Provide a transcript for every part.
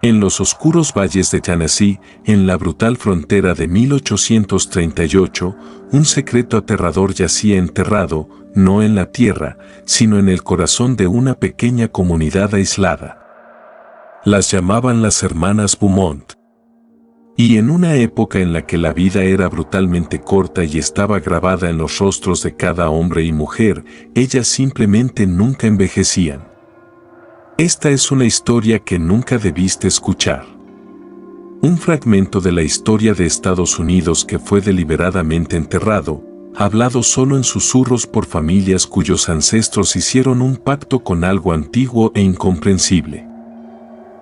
En los oscuros valles de Tennessee, en la brutal frontera de 1838, un secreto aterrador yacía enterrado, no en la tierra, sino en el corazón de una pequeña comunidad aislada. Las llamaban las hermanas Beaumont. Y en una época en la que la vida era brutalmente corta y estaba grabada en los rostros de cada hombre y mujer, ellas simplemente nunca envejecían. Esta es una historia que nunca debiste escuchar. Un fragmento de la historia de Estados Unidos que fue deliberadamente enterrado, hablado solo en susurros por familias cuyos ancestros hicieron un pacto con algo antiguo e incomprensible.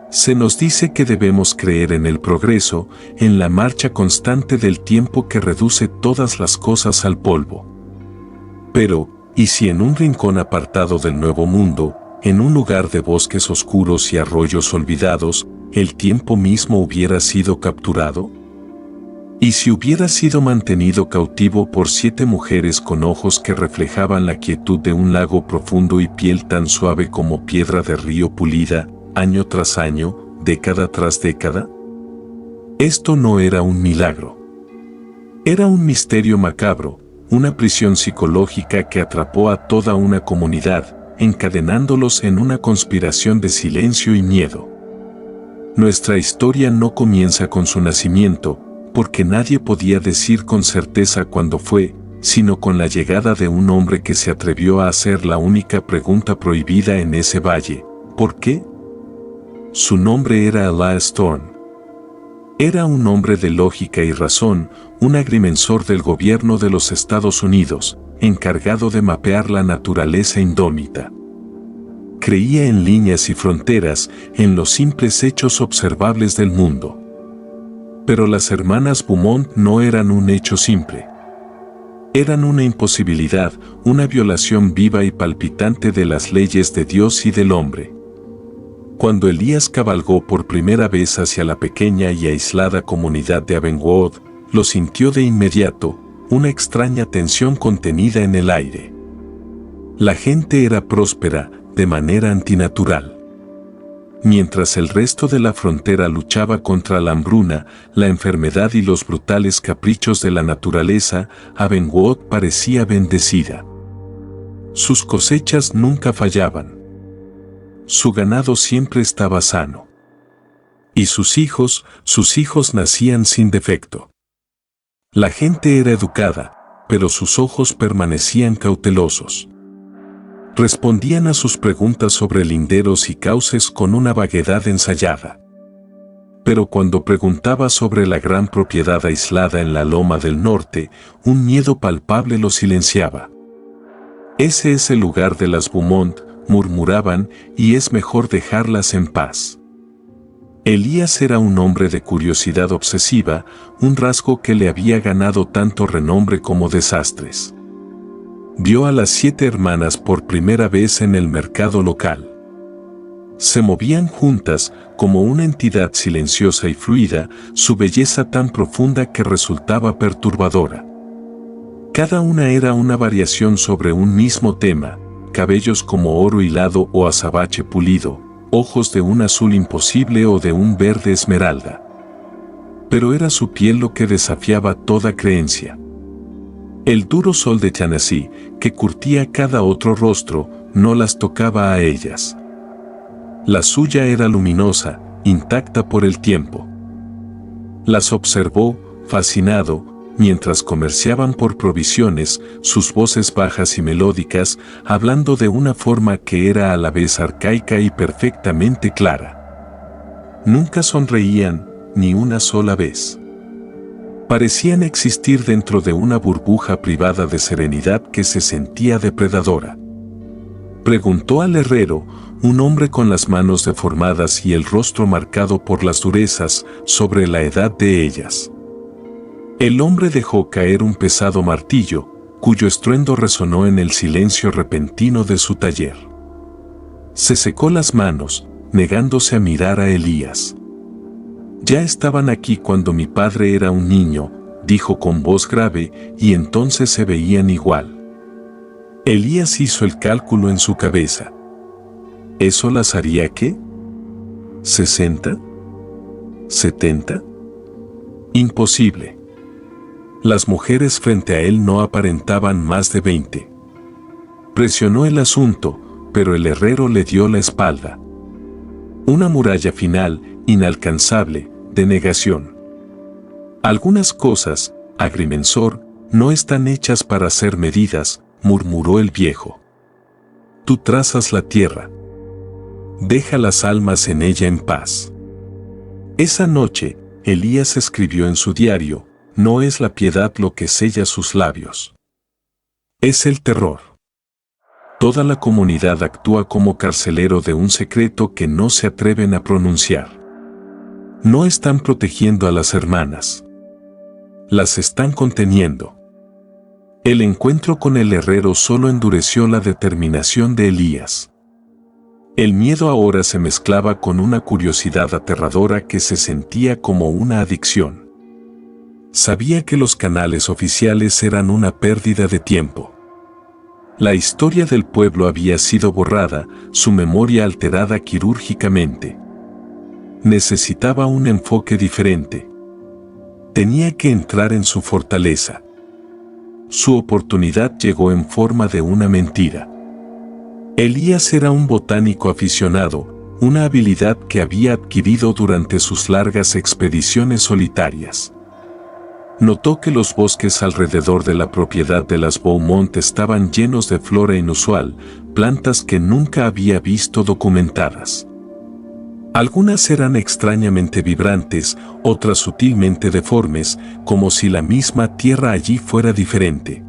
Se nos dice que debemos creer en el progreso, en la marcha constante del tiempo que reduce todas las cosas al polvo. Pero, ¿y si en un rincón apartado del Nuevo Mundo, en un lugar de bosques oscuros y arroyos olvidados, el tiempo mismo hubiera sido capturado? ¿Y si hubiera sido mantenido cautivo por 7 mujeres con ojos que reflejaban la quietud de un lago profundo y piel tan suave como piedra de río pulida, año tras año, década tras década? Esto no era un milagro. Era un misterio macabro, una prisión psicológica que atrapó a toda una comunidad, encadenándolos en una conspiración de silencio y miedo. Nuestra historia no comienza con su nacimiento, porque nadie podía decir con certeza cuándo fue, sino con la llegada de un hombre que se atrevió a hacer la única pregunta prohibida en ese valle: ¿por qué? Su nombre era Elias Thorne. Era un hombre de lógica y razón, un agrimensor del gobierno de los Estados Unidos, encargado de mapear la naturaleza indómita. Creía en líneas y fronteras, en los simples hechos observables del mundo. Pero las hermanas Beaumont no eran un hecho simple. Eran una imposibilidad, una violación viva y palpitante de las leyes de Dios y del hombre. Cuando Elías cabalgó por primera vez hacia la pequeña y aislada comunidad de Avonwood, lo sintió de inmediato, una extraña tensión contenida en el aire. La gente era próspera, de manera antinatural. Mientras el resto de la frontera luchaba contra la hambruna, la enfermedad y los brutales caprichos de la naturaleza, Avonwood parecía bendecida. Sus cosechas nunca fallaban. Su ganado siempre estaba sano. Y sus hijos nacían sin defecto. La gente era educada, pero sus ojos permanecían cautelosos. Respondían a sus preguntas sobre linderos y cauces con una vaguedad ensayada. Pero cuando preguntaba sobre la gran propiedad aislada en la loma del norte, un miedo palpable lo silenciaba. Ese es el lugar de las Beaumont, murmuraban, y es mejor dejarlas en paz. Elías era un hombre de curiosidad obsesiva, un rasgo que le había ganado tanto renombre como desastres. Vio a las 7 hermanas por primera vez en el mercado local. Se movían juntas, como una entidad silenciosa y fluida, su belleza tan profunda que resultaba perturbadora. Cada una era una variación sobre un mismo tema: cabellos como oro hilado o azabache pulido, ojos de un azul imposible o de un verde esmeralda. Pero era su piel lo que desafiaba toda creencia. El duro sol de Tennessee, que curtía cada otro rostro, no las tocaba a ellas. La suya era luminosa, intacta por el tiempo. Las observó, fascinado, mientras comerciaban por provisiones, sus voces bajas y melódicas, hablando de una forma que era a la vez arcaica y perfectamente clara. Nunca sonreían, ni una sola vez. Parecían existir dentro de una burbuja privada de serenidad que se sentía depredadora. Preguntó al herrero, un hombre con las manos deformadas y el rostro marcado por las durezas, sobre la edad de ellas. El hombre dejó caer un pesado martillo, cuyo estruendo resonó en el silencio repentino de su taller. Se secó las manos, negándose a mirar a Elías. «Ya estaban aquí cuando mi padre era un niño», dijo con voz grave, «y entonces se veían igual». Elías hizo el cálculo en su cabeza. ¿Eso las haría qué? ¿60? ¿70? Imposible. Las mujeres frente a él no aparentaban más de 20. Presionó el asunto, pero el herrero le dio la espalda. Una muralla final, inalcanzable, de negación. Algunas cosas, agrimensor, no están hechas para ser medidas, murmuró el viejo. Tú trazas la tierra. Deja las almas en ella en paz. Esa noche, Elías escribió en su diario, no es la piedad lo que sella sus labios. Es el terror. Toda la comunidad actúa como carcelero de un secreto que no se atreven a pronunciar. No están protegiendo a las hermanas. Las están conteniendo. El encuentro con el herrero solo endureció la determinación de Elías. El miedo ahora se mezclaba con una curiosidad aterradora que se sentía como una adicción. Sabía que los canales oficiales eran una pérdida de tiempo. La historia del pueblo había sido borrada, su memoria alterada quirúrgicamente. Necesitaba un enfoque diferente. Tenía que entrar en su fortaleza. Su oportunidad llegó en forma de una mentira. Elías era un botánico aficionado, una habilidad que había adquirido durante sus largas expediciones solitarias. Notó que los bosques alrededor de la propiedad de las Beaumont estaban llenos de flora inusual, plantas que nunca había visto documentadas. Algunas eran extrañamente vibrantes, otras sutilmente deformes, como si la misma tierra allí fuera diferente.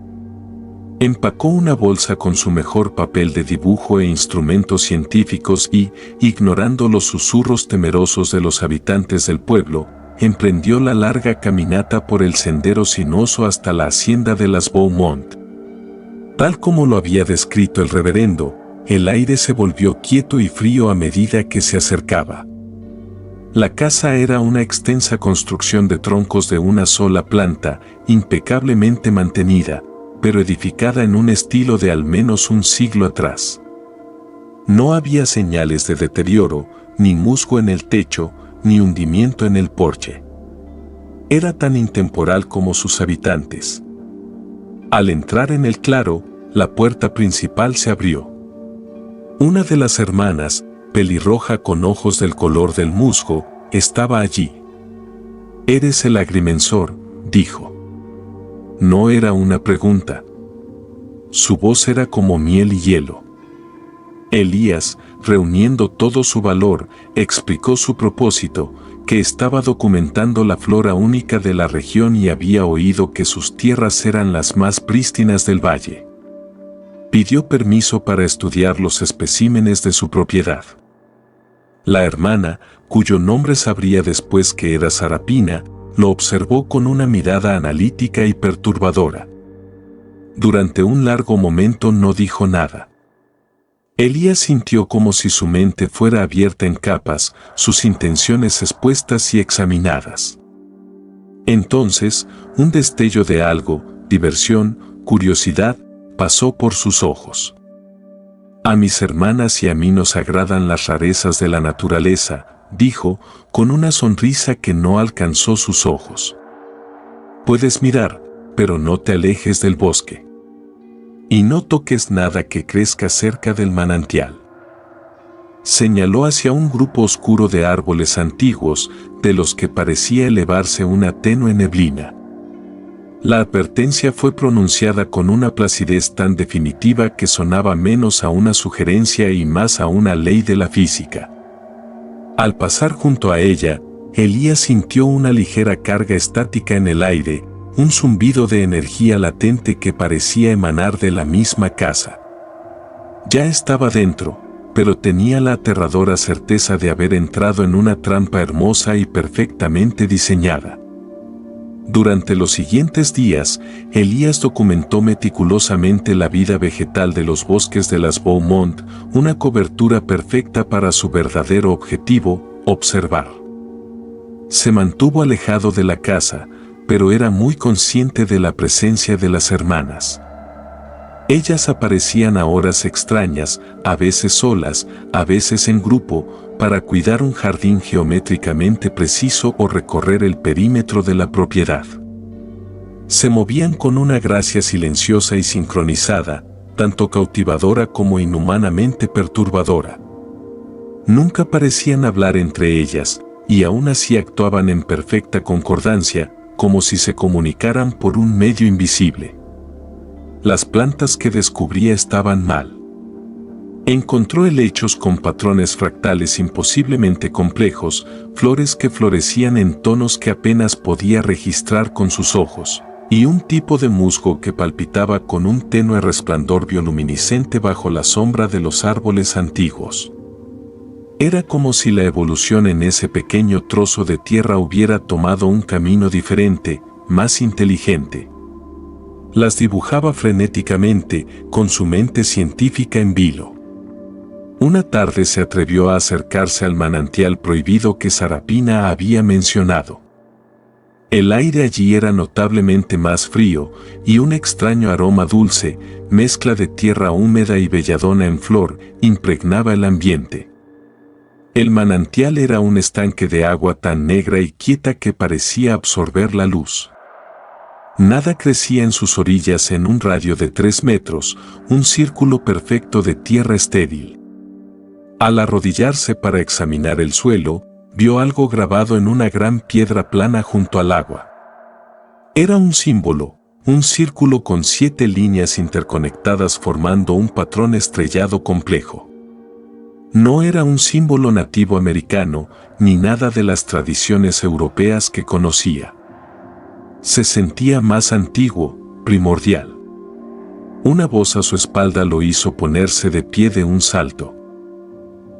Empacó una bolsa con su mejor papel de dibujo e instrumentos científicos y, ignorando los susurros temerosos de los habitantes del pueblo, emprendió la larga caminata por el sendero sinuoso hasta la hacienda de las Beaumont. Tal como lo había descrito el reverendo, el aire se volvió quieto y frío a medida que se acercaba. La casa era una extensa construcción de troncos de una sola planta, impecablemente mantenida, pero edificada en un estilo de al menos un siglo atrás. No había señales de deterioro, ni musgo en el techo, ni hundimiento en el porche. Era tan intemporal como sus habitantes. Al entrar en el claro, la puerta principal se abrió. Una de las hermanas, pelirroja con ojos del color del musgo, estaba allí. «Eres el agrimensor», dijo. No era una pregunta. Su voz era como miel y hielo. Elías, reuniendo todo su valor, explicó su propósito, que estaba documentando la flora única de la región y había oído que sus tierras eran las más prístinas del valle. Pidió permiso para estudiar los especímenes de su propiedad. La hermana, cuyo nombre sabría después que era Sarapina, lo observó con una mirada analítica y perturbadora. Durante un largo momento no dijo nada. Elías sintió como si su mente fuera abierta en capas, sus intenciones expuestas y examinadas. Entonces, un destello de algo, diversión, curiosidad, pasó por sus ojos. «A mis hermanas y a mí nos agradan las rarezas de la naturaleza», dijo, con una sonrisa que no alcanzó sus ojos. «Puedes mirar, pero no te alejes del bosque. Y no toques nada que crezca cerca del manantial». Señaló hacia un grupo oscuro de árboles antiguos, de los que parecía elevarse una tenue neblina. La advertencia fue pronunciada con una placidez tan definitiva que sonaba menos a una sugerencia y más a una ley de la física. Al pasar junto a ella, Elías sintió una ligera carga estática en el aire, un zumbido de energía latente que parecía emanar de la misma casa. Ya estaba dentro, pero tenía la aterradora certeza de haber entrado en una trampa hermosa y perfectamente diseñada. Durante los siguientes días, Elías documentó meticulosamente la vida vegetal de los bosques de las Beaumont, una cobertura perfecta para su verdadero objetivo, observar. Se mantuvo alejado de la casa, pero era muy consciente de la presencia de las hermanas. Ellas aparecían a horas extrañas, a veces solas, a veces en grupo, para cuidar un jardín geométricamente preciso o recorrer el perímetro de la propiedad. Se movían con una gracia silenciosa y sincronizada, tanto cautivadora como inhumanamente perturbadora. Nunca parecían hablar entre ellas, y aún así actuaban en perfecta concordancia, como si se comunicaran por un medio invisible. Las plantas que descubría estaban mal. Encontró helechos con patrones fractales imposiblemente complejos, flores que florecían en tonos que apenas podía registrar con sus ojos, y un tipo de musgo que palpitaba con un tenue resplandor bioluminiscente bajo la sombra de los árboles antiguos. Era como si la evolución en ese pequeño trozo de tierra hubiera tomado un camino diferente, más inteligente. Las dibujaba frenéticamente, con su mente científica en vilo. Una tarde se atrevió a acercarse al manantial prohibido que Sarapina había mencionado. El aire allí era notablemente más frío, y un extraño aroma dulce, mezcla de tierra húmeda y belladona en flor, impregnaba el ambiente. El manantial era un estanque de agua tan negra y quieta que parecía absorber la luz. Nada crecía en sus orillas en un radio de 3 metros, un círculo perfecto de tierra estéril. Al arrodillarse para examinar el suelo, vio algo grabado en una gran piedra plana junto al agua. Era un símbolo, un círculo con 7 líneas interconectadas formando un patrón estrellado complejo. No era un símbolo nativo americano, ni nada de las tradiciones europeas que conocía. Se sentía más antiguo, primordial. Una voz a su espalda lo hizo ponerse de pie de un salto.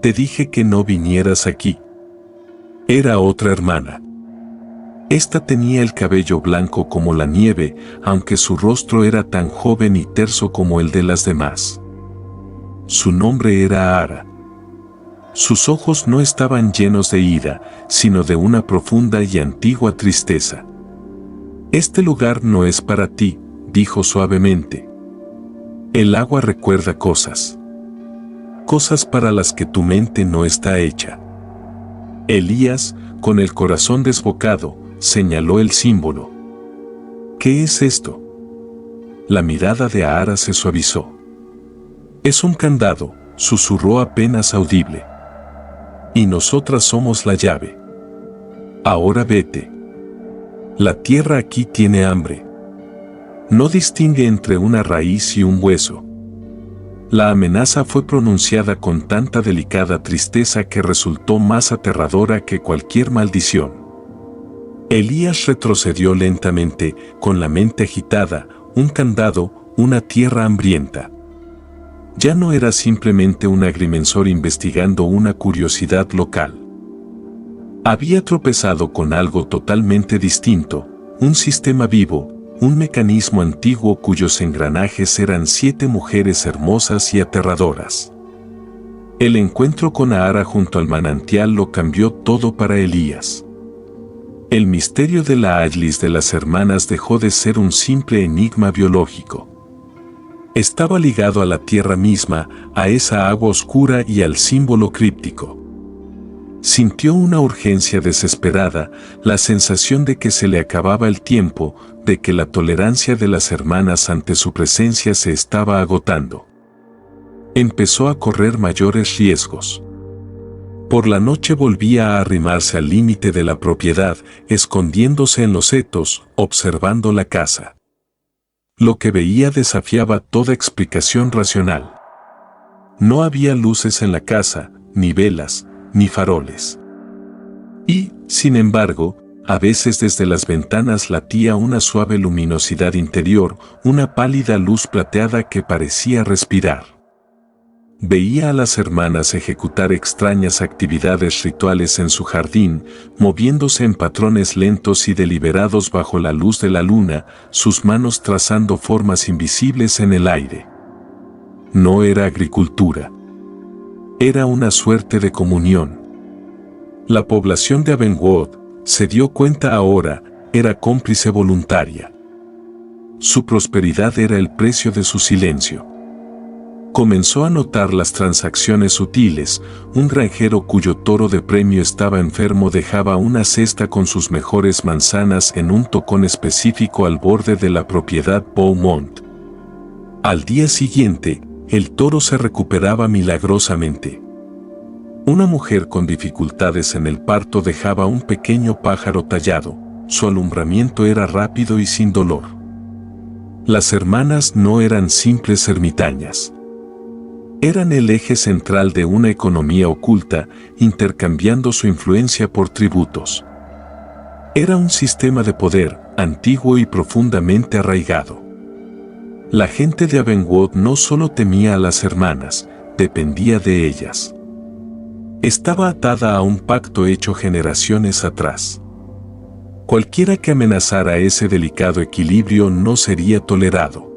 «Te dije que no vinieras aquí». Era otra hermana. Esta tenía el cabello blanco como la nieve, aunque su rostro era tan joven y terso como el de las demás. Su nombre era Ara. Sus ojos no estaban llenos de ira, sino de una profunda y antigua tristeza. «Este lugar no es para ti», dijo suavemente. «El agua recuerda cosas. Cosas para las que tu mente no está hecha». Elías, con el corazón desbocado, señaló el símbolo. «¿Qué es esto?». La mirada de Ara se suavizó. «Es un candado», susurró apenas audible. «Y nosotras somos la llave. Ahora vete. La tierra aquí tiene hambre. No distingue entre una raíz y un hueso». La amenaza fue pronunciada con tanta delicada tristeza que resultó más aterradora que cualquier maldición. Elías retrocedió lentamente, con la mente agitada, un candado, una tierra hambrienta. Ya no era simplemente un agrimensor investigando una curiosidad local. Había tropezado con algo totalmente distinto, un sistema vivo, un mecanismo antiguo cuyos engranajes eran 7 mujeres hermosas y aterradoras. El encuentro con Ara junto al manantial lo cambió todo para Elías. El misterio de la Ajlis de las hermanas dejó de ser un simple enigma biológico. Estaba ligado a la tierra misma, a esa agua oscura y al símbolo críptico. Sintió una urgencia desesperada, la sensación de que se le acababa el tiempo, de que la tolerancia de las hermanas ante su presencia se estaba agotando. Empezó a correr mayores riesgos. Por la noche volvía a arrimarse al límite de la propiedad, escondiéndose en los setos, observando la casa. Lo que veía desafiaba toda explicación racional. No había luces en la casa, ni velas, ni faroles. Y, sin embargo, a veces desde las ventanas latía una suave luminosidad interior, una pálida luz plateada que parecía respirar. Veía a las hermanas ejecutar extrañas actividades rituales en su jardín, moviéndose en patrones lentos y deliberados bajo la luz de la luna, sus manos trazando formas invisibles en el aire. No era agricultura. Era una suerte de comunión. La población de Abenwood, se dio cuenta ahora, era cómplice voluntaria. Su prosperidad era el precio de su silencio. Comenzó a notar las transacciones sutiles. Un granjero cuyo toro de premio estaba enfermo dejaba una cesta con sus mejores manzanas en un tocón específico al borde de la propiedad Beaumont. Al día siguiente, el toro se recuperaba milagrosamente. Una mujer con dificultades en el parto dejaba un pequeño pájaro tallado. Su alumbramiento era rápido y sin dolor. Las hermanas no eran simples ermitañas. Eran el eje central de una economía oculta, intercambiando su influencia por tributos. Era un sistema de poder, antiguo y profundamente arraigado. La gente de Abenwood no solo temía a las hermanas, dependía de ellas. Estaba atada a un pacto hecho generaciones atrás. Cualquiera que amenazara ese delicado equilibrio no sería tolerado.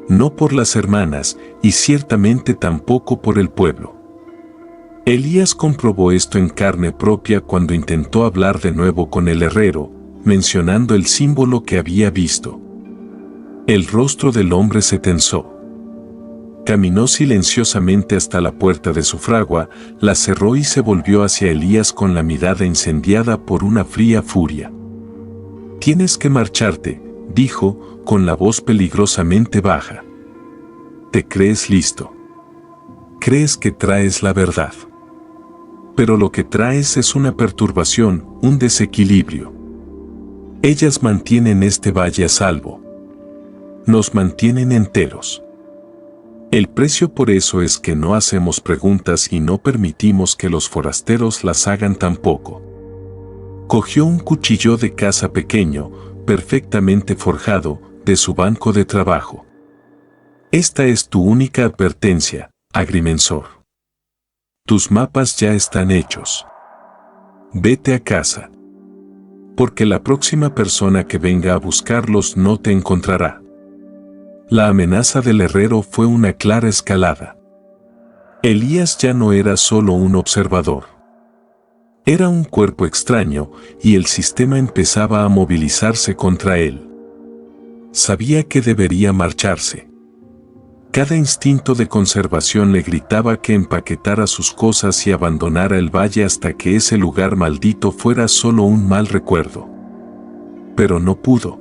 No por las hermanas, y ciertamente tampoco por el pueblo. Elías comprobó esto en carne propia cuando intentó hablar de nuevo con el herrero, mencionando el símbolo que había visto. El rostro del hombre se tensó. Caminó silenciosamente hasta la puerta de su fragua, la cerró y se volvió hacia Elías con la mirada incendiada por una fría furia. «Tienes que marcharte», dijo, con la voz peligrosamente baja. «¿Te crees listo? Crees que traes la verdad. Pero lo que traes es una perturbación, un desequilibrio. Ellas mantienen este valle a salvo. Nos mantienen enteros. El precio por eso es que no hacemos preguntas y no permitimos que los forasteros las hagan tampoco». Cogió un cuchillo de caza pequeño, perfectamente forjado, de su banco de trabajo. «Esta es tu única advertencia, agrimensor. Tus mapas ya están hechos. Vete a casa. Porque la próxima persona que venga a buscarlos no te encontrará». La amenaza del herrero fue una clara escalada. Elías ya no era solo un observador. Era un cuerpo extraño, y el sistema empezaba a movilizarse contra él. Sabía que debería marcharse. Cada instinto de conservación le gritaba que empaquetara sus cosas y abandonara el valle hasta que ese lugar maldito fuera solo un mal recuerdo. Pero no pudo.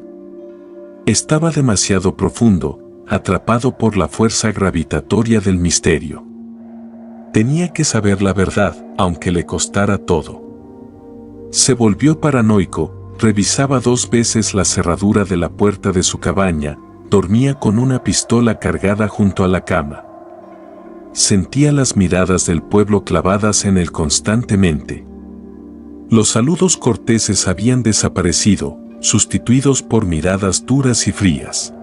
Estaba demasiado profundo, atrapado por la fuerza gravitatoria del misterio. Tenía que saber la verdad, aunque le costara todo. Se volvió paranoico, revisaba 2 veces la cerradura de la puerta de su cabaña, dormía con una pistola cargada junto a la cama. Sentía las miradas del pueblo clavadas en él constantemente. Los saludos corteses habían desaparecido, sustituidos por miradas duras y frías.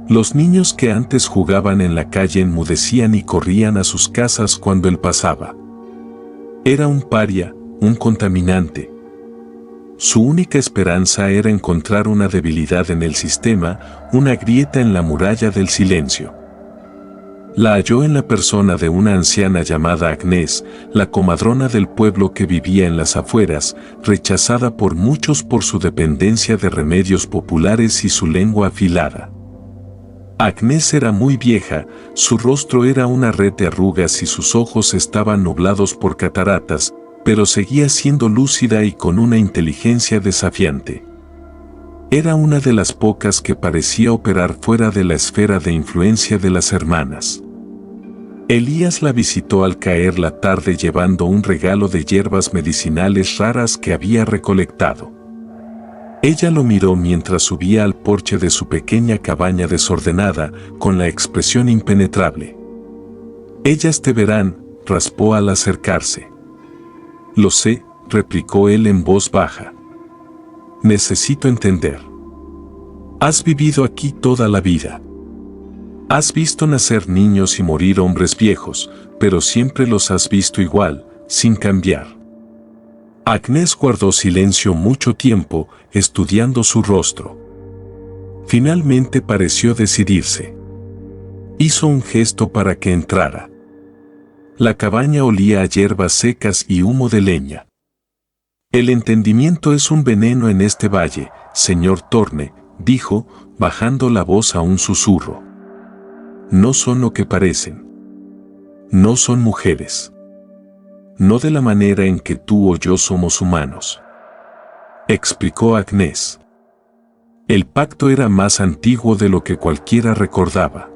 Los niños que antes jugaban en la calle enmudecían y corrían a sus casas cuando él pasaba. Era un paria, un contaminante. Su única esperanza era encontrar una debilidad en el sistema, una grieta en la muralla del silencio. La halló en la persona de una anciana llamada Agnès, la comadrona del pueblo que vivía en las afueras, rechazada por muchos por su dependencia de remedios populares y su lengua afilada. Agnès era muy vieja, su rostro era una red de arrugas y sus ojos estaban nublados por cataratas, pero seguía siendo lúcida y con una inteligencia desafiante. Era una de las pocas que parecía operar fuera de la esfera de influencia de las hermanas. Elías la visitó al caer la tarde llevando un regalo de hierbas medicinales raras que había recolectado. Ella lo miró mientras subía al porche de su pequeña cabaña desordenada, con la expresión impenetrable. «Ellas te verán», raspó al acercarse. «Lo sé», replicó él en voz baja. «Necesito entender. Has vivido aquí toda la vida. Has visto nacer niños y morir hombres viejos, pero siempre los has visto igual, sin cambiar». Agnès guardó silencio mucho tiempo, estudiando su rostro. Finalmente pareció decidirse. Hizo un gesto para que entrara. La cabaña olía a hierbas secas y humo de leña. «El entendimiento es un veneno en este valle, señor Thorne», dijo, bajando la voz a un susurro. no son lo que parecen. No son mujeres. No de la manera en que tú o yo somos humanos, explicó Agnès. El pacto era más antiguo de lo que cualquiera recordaba.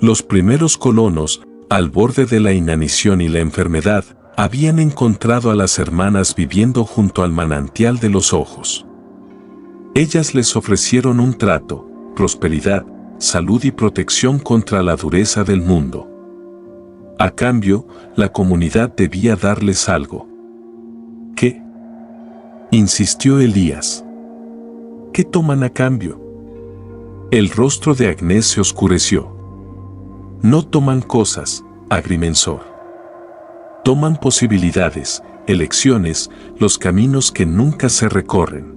Los primeros colonos, al borde de la inanición y la enfermedad, habían encontrado a las hermanas viviendo junto al manantial de los ojos. Ellas les ofrecieron un trato, prosperidad, salud y protección contra la dureza del mundo. A cambio, la comunidad debía darles algo. ¿Qué? Insistió Elías. ¿Qué toman a cambio? El rostro de Agnès se oscureció. No toman cosas, agrimensor. Toman posibilidades, elecciones, los caminos que nunca se recorren.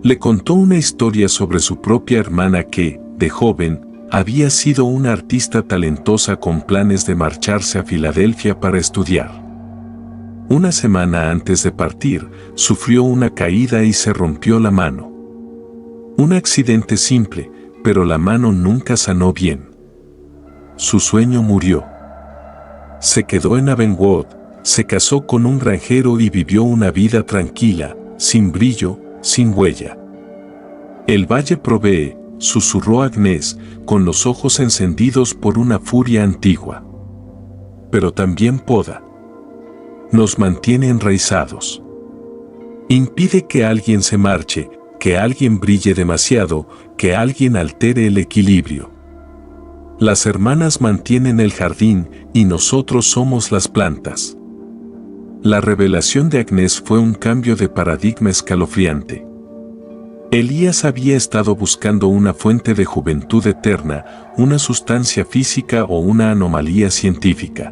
Le contó una historia sobre su propia hermana que, de joven, había sido una artista talentosa con planes de marcharse a Filadelfia para estudiar. Una semana antes de partir, sufrió una caída y se rompió la mano. Un accidente simple, pero la mano nunca sanó bien. Su sueño murió. Se quedó en Avonwood, se casó con un granjero y vivió una vida tranquila, sin brillo, sin huella. El valle provee, susurró Agnès, con los ojos encendidos por una furia antigua. Pero también poda. Nos mantiene enraizados. Impide que alguien se marche, que alguien brille demasiado, que alguien altere el equilibrio. Las hermanas mantienen el jardín y nosotros somos las plantas. La revelación de Agnès fue un cambio de paradigma escalofriante. Elías había estado buscando una fuente de juventud eterna, una sustancia física o una anomalía científica.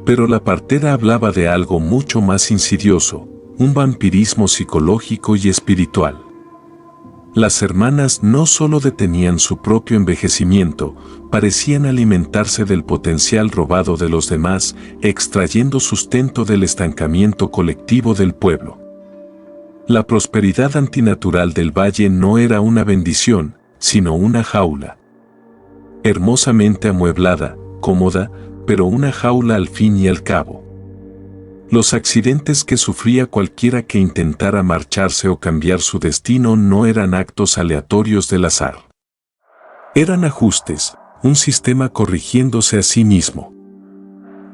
Pero la partera hablaba de algo mucho más insidioso, un vampirismo psicológico y espiritual. Las hermanas no solo detenían su propio envejecimiento, parecían alimentarse del potencial robado de los demás, extrayendo sustento del estancamiento colectivo del pueblo. La prosperidad antinatural del valle no era una bendición, sino una jaula. Hermosamente amueblada, cómoda, pero una jaula al fin y al cabo. Los accidentes que sufría cualquiera que intentara marcharse o cambiar su destino no eran actos aleatorios del azar. Eran ajustes, un sistema corrigiéndose a sí mismo.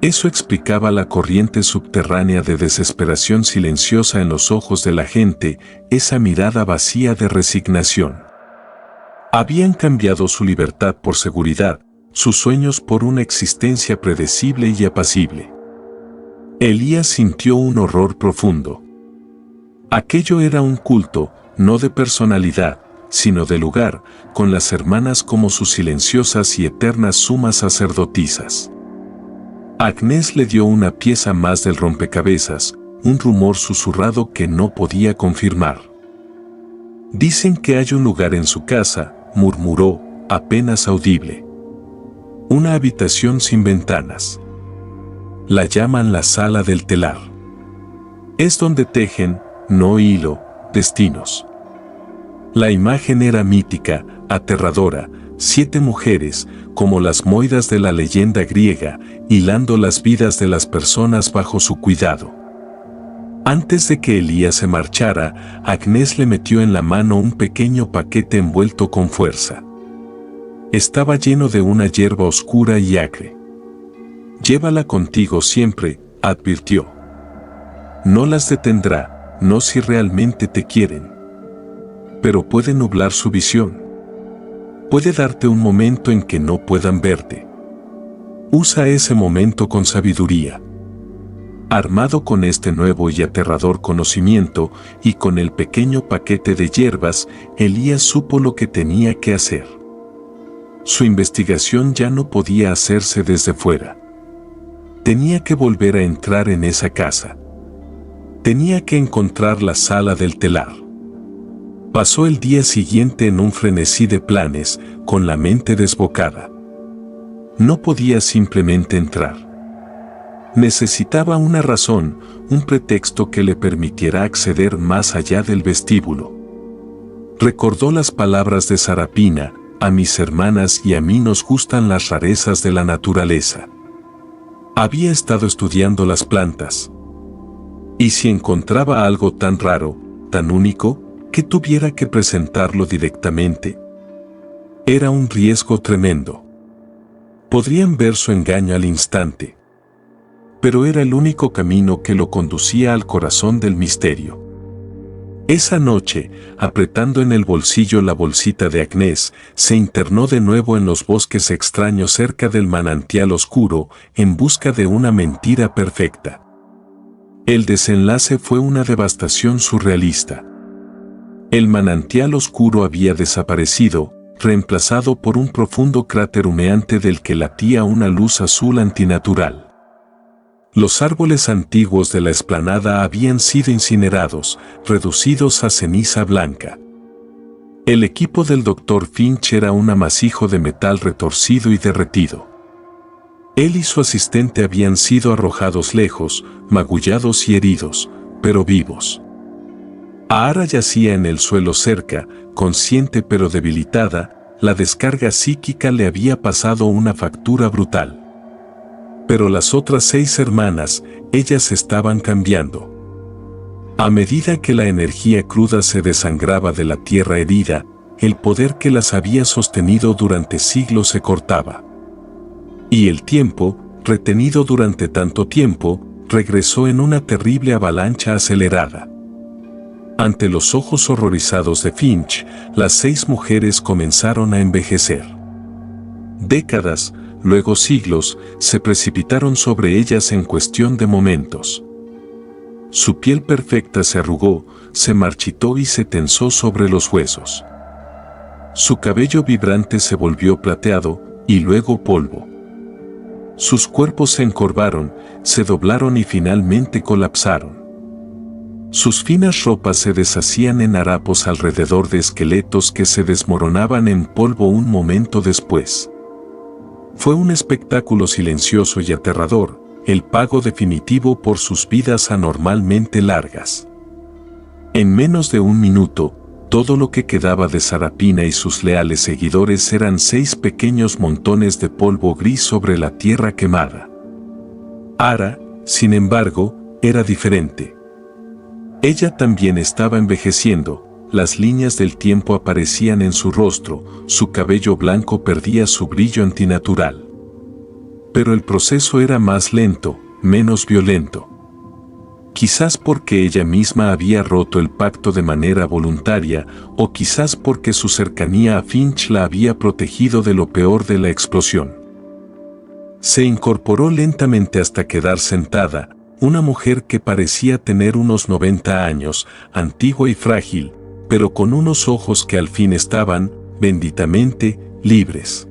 Eso explicaba la corriente subterránea de desesperación silenciosa en los ojos de la gente, esa mirada vacía de resignación. Habían cambiado su libertad por seguridad, sus sueños por una existencia predecible y apacible. Elías sintió un horror profundo. Aquello era un culto, no de personalidad, sino de lugar, con las hermanas como sus silenciosas y eternas sumas sacerdotisas. Agnès le dio una pieza más del rompecabezas, un rumor susurrado que no podía confirmar. Dicen que hay un lugar en su casa, murmuró, apenas audible. Una habitación sin ventanas. La llaman la sala del telar. Es donde tejen, no hilo, destinos. La imagen era mítica, aterradora, 7 mujeres, como las moiras de la leyenda griega, hilando las vidas de las personas bajo su cuidado. Antes de que Elías se marchara, Agnès le metió en la mano un pequeño paquete envuelto con fuerza. Estaba lleno de una hierba oscura y acre. Llévala contigo siempre, advirtió. No las detendrá, no si realmente te quieren. Pero puede nublar su visión. Puede darte un momento en que no puedan verte. Usa ese momento con sabiduría. Armado con este nuevo y aterrador conocimiento y con el pequeño paquete de hierbas, Elías supo lo que tenía que hacer. Su investigación ya no podía hacerse desde fuera. Tenía que volver a entrar en esa casa. Tenía que encontrar la sala del telar. Pasó el día siguiente en un frenesí de planes, con la mente desbocada. No podía simplemente entrar. Necesitaba una razón, un pretexto que le permitiera acceder más allá del vestíbulo. Recordó las palabras de Sarapina, a mis hermanas y a mí nos gustan las rarezas de la naturaleza. Había estado estudiando las plantas. Y si encontraba algo tan raro, tan único, que tuviera que presentarlo directamente, era un riesgo tremendo. Podrían ver su engaño al instante. Pero era el único camino que lo conducía al corazón del misterio. Esa noche, apretando en el bolsillo la bolsita de Agnès, se internó de nuevo en los bosques extraños cerca del manantial oscuro, en busca de una mentira perfecta. El desenlace fue una devastación surrealista. El manantial oscuro había desaparecido, reemplazado por un profundo cráter humeante del que latía una luz azul antinatural. Los árboles antiguos de la explanada habían sido incinerados, reducidos a ceniza blanca. El equipo del Dr. Finch era un amasijo de metal retorcido y derretido. Él y su asistente habían sido arrojados lejos, magullados y heridos, pero vivos. Ahara yacía en el suelo cerca, consciente pero debilitada. La descarga psíquica le había pasado una factura brutal. Pero las otras 6 hermanas, ellas estaban cambiando. A medida que la energía cruda se desangraba de la tierra herida, el poder que las había sostenido durante siglos se cortaba. Y el tiempo, retenido durante tanto tiempo, regresó en una terrible avalancha acelerada. Ante los ojos horrorizados de Finch, las 6 mujeres comenzaron a envejecer. Décadas, luego siglos, se precipitaron sobre ellas en cuestión de momentos. Su piel perfecta se arrugó, se marchitó y se tensó sobre los huesos. Su cabello vibrante se volvió plateado, y luego polvo. Sus cuerpos se encorvaron, se doblaron y finalmente colapsaron. Sus finas ropas se deshacían en harapos alrededor de esqueletos que se desmoronaban en polvo un momento después. Fue un espectáculo silencioso y aterrador, el pago definitivo por sus vidas anormalmente largas. En menos de un minuto, todo lo que quedaba de Sarapina y sus leales seguidores eran 6 pequeños montones de polvo gris sobre la tierra quemada. Ahara, sin embargo, era diferente. Ella también estaba envejeciendo. Las líneas del tiempo aparecían en su rostro, su cabello blanco perdía su brillo antinatural. Pero el proceso era más lento, menos violento. Quizás porque ella misma había roto el pacto de manera voluntaria, o quizás porque su cercanía a Finch la había protegido de lo peor de la explosión. Se incorporó lentamente hasta quedar sentada, una mujer que parecía tener unos 90 años, antigua y frágil, pero con unos ojos que al fin estaban, benditamente, libres.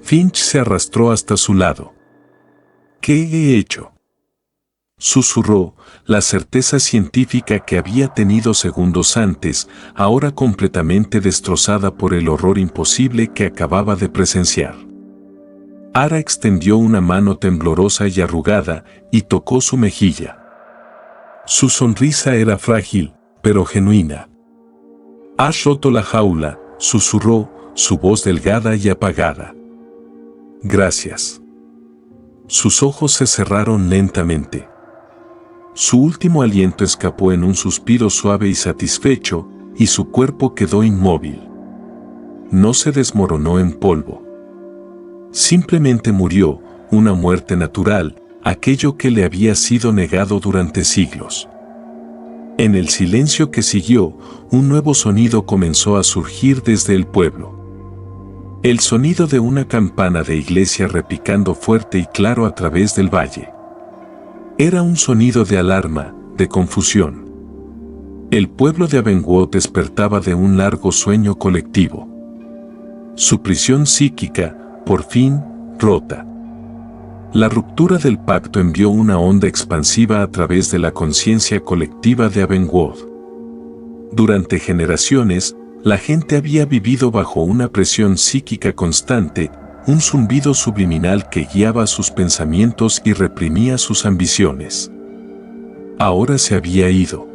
Finch se arrastró hasta su lado. ¿Qué he hecho?, susurró, la certeza científica que había tenido segundos antes, ahora completamente destrozada por el horror imposible que acababa de presenciar. Ahara extendió una mano temblorosa y arrugada y tocó su mejilla. Su sonrisa era frágil, pero genuina. «Has roto la jaula», susurró, su voz delgada y apagada. «Gracias». Sus ojos se cerraron lentamente. Su último aliento escapó en un suspiro suave y satisfecho, y su cuerpo quedó inmóvil. No se desmoronó en polvo. Simplemente murió, una muerte natural, aquello que le había sido negado durante siglos. En el silencio que siguió, un nuevo sonido comenzó a surgir desde el pueblo. El sonido de una campana de iglesia repicando fuerte y claro a través del valle. Era un sonido de alarma, de confusión. El pueblo de Abengoa despertaba de un largo sueño colectivo. Su prisión psíquica, por fin, rota. La ruptura del pacto envió una onda expansiva a través de la conciencia colectiva de Abengoa. Durante generaciones, la gente había vivido bajo una presión psíquica constante, un zumbido subliminal que guiaba sus pensamientos y reprimía sus ambiciones. Ahora se había ido.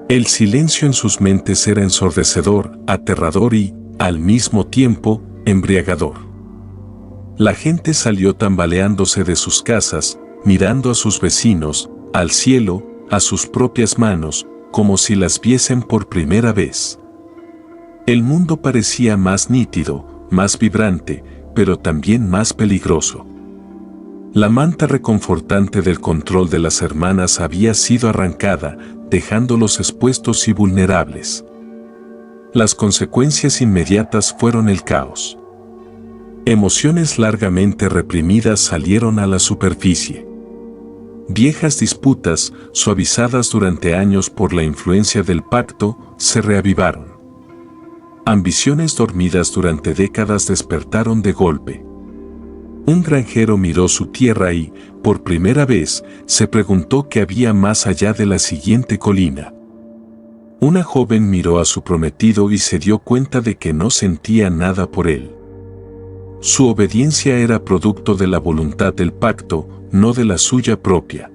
El silencio en sus mentes era ensordecedor, aterrador y, al mismo tiempo, embriagador. La gente salió tambaleándose de sus casas, mirando a sus vecinos, al cielo, a sus propias manos, como si las viesen por primera vez. El mundo parecía más nítido, más vibrante, pero también más peligroso. La manta reconfortante del control de las hermanas había sido arrancada, dejándolos expuestos y vulnerables. Las consecuencias inmediatas fueron el caos. Emociones largamente reprimidas salieron a la superficie. Viejas disputas, suavizadas durante años por la influencia del pacto, se reavivaron. Ambiciones dormidas durante décadas despertaron de golpe. Un granjero miró su tierra y, por primera vez, se preguntó qué había más allá de la siguiente colina. Una joven miró a su prometido y se dio cuenta de que no sentía nada por él. Su obediencia era producto de la voluntad del pacto, no de la suya propia.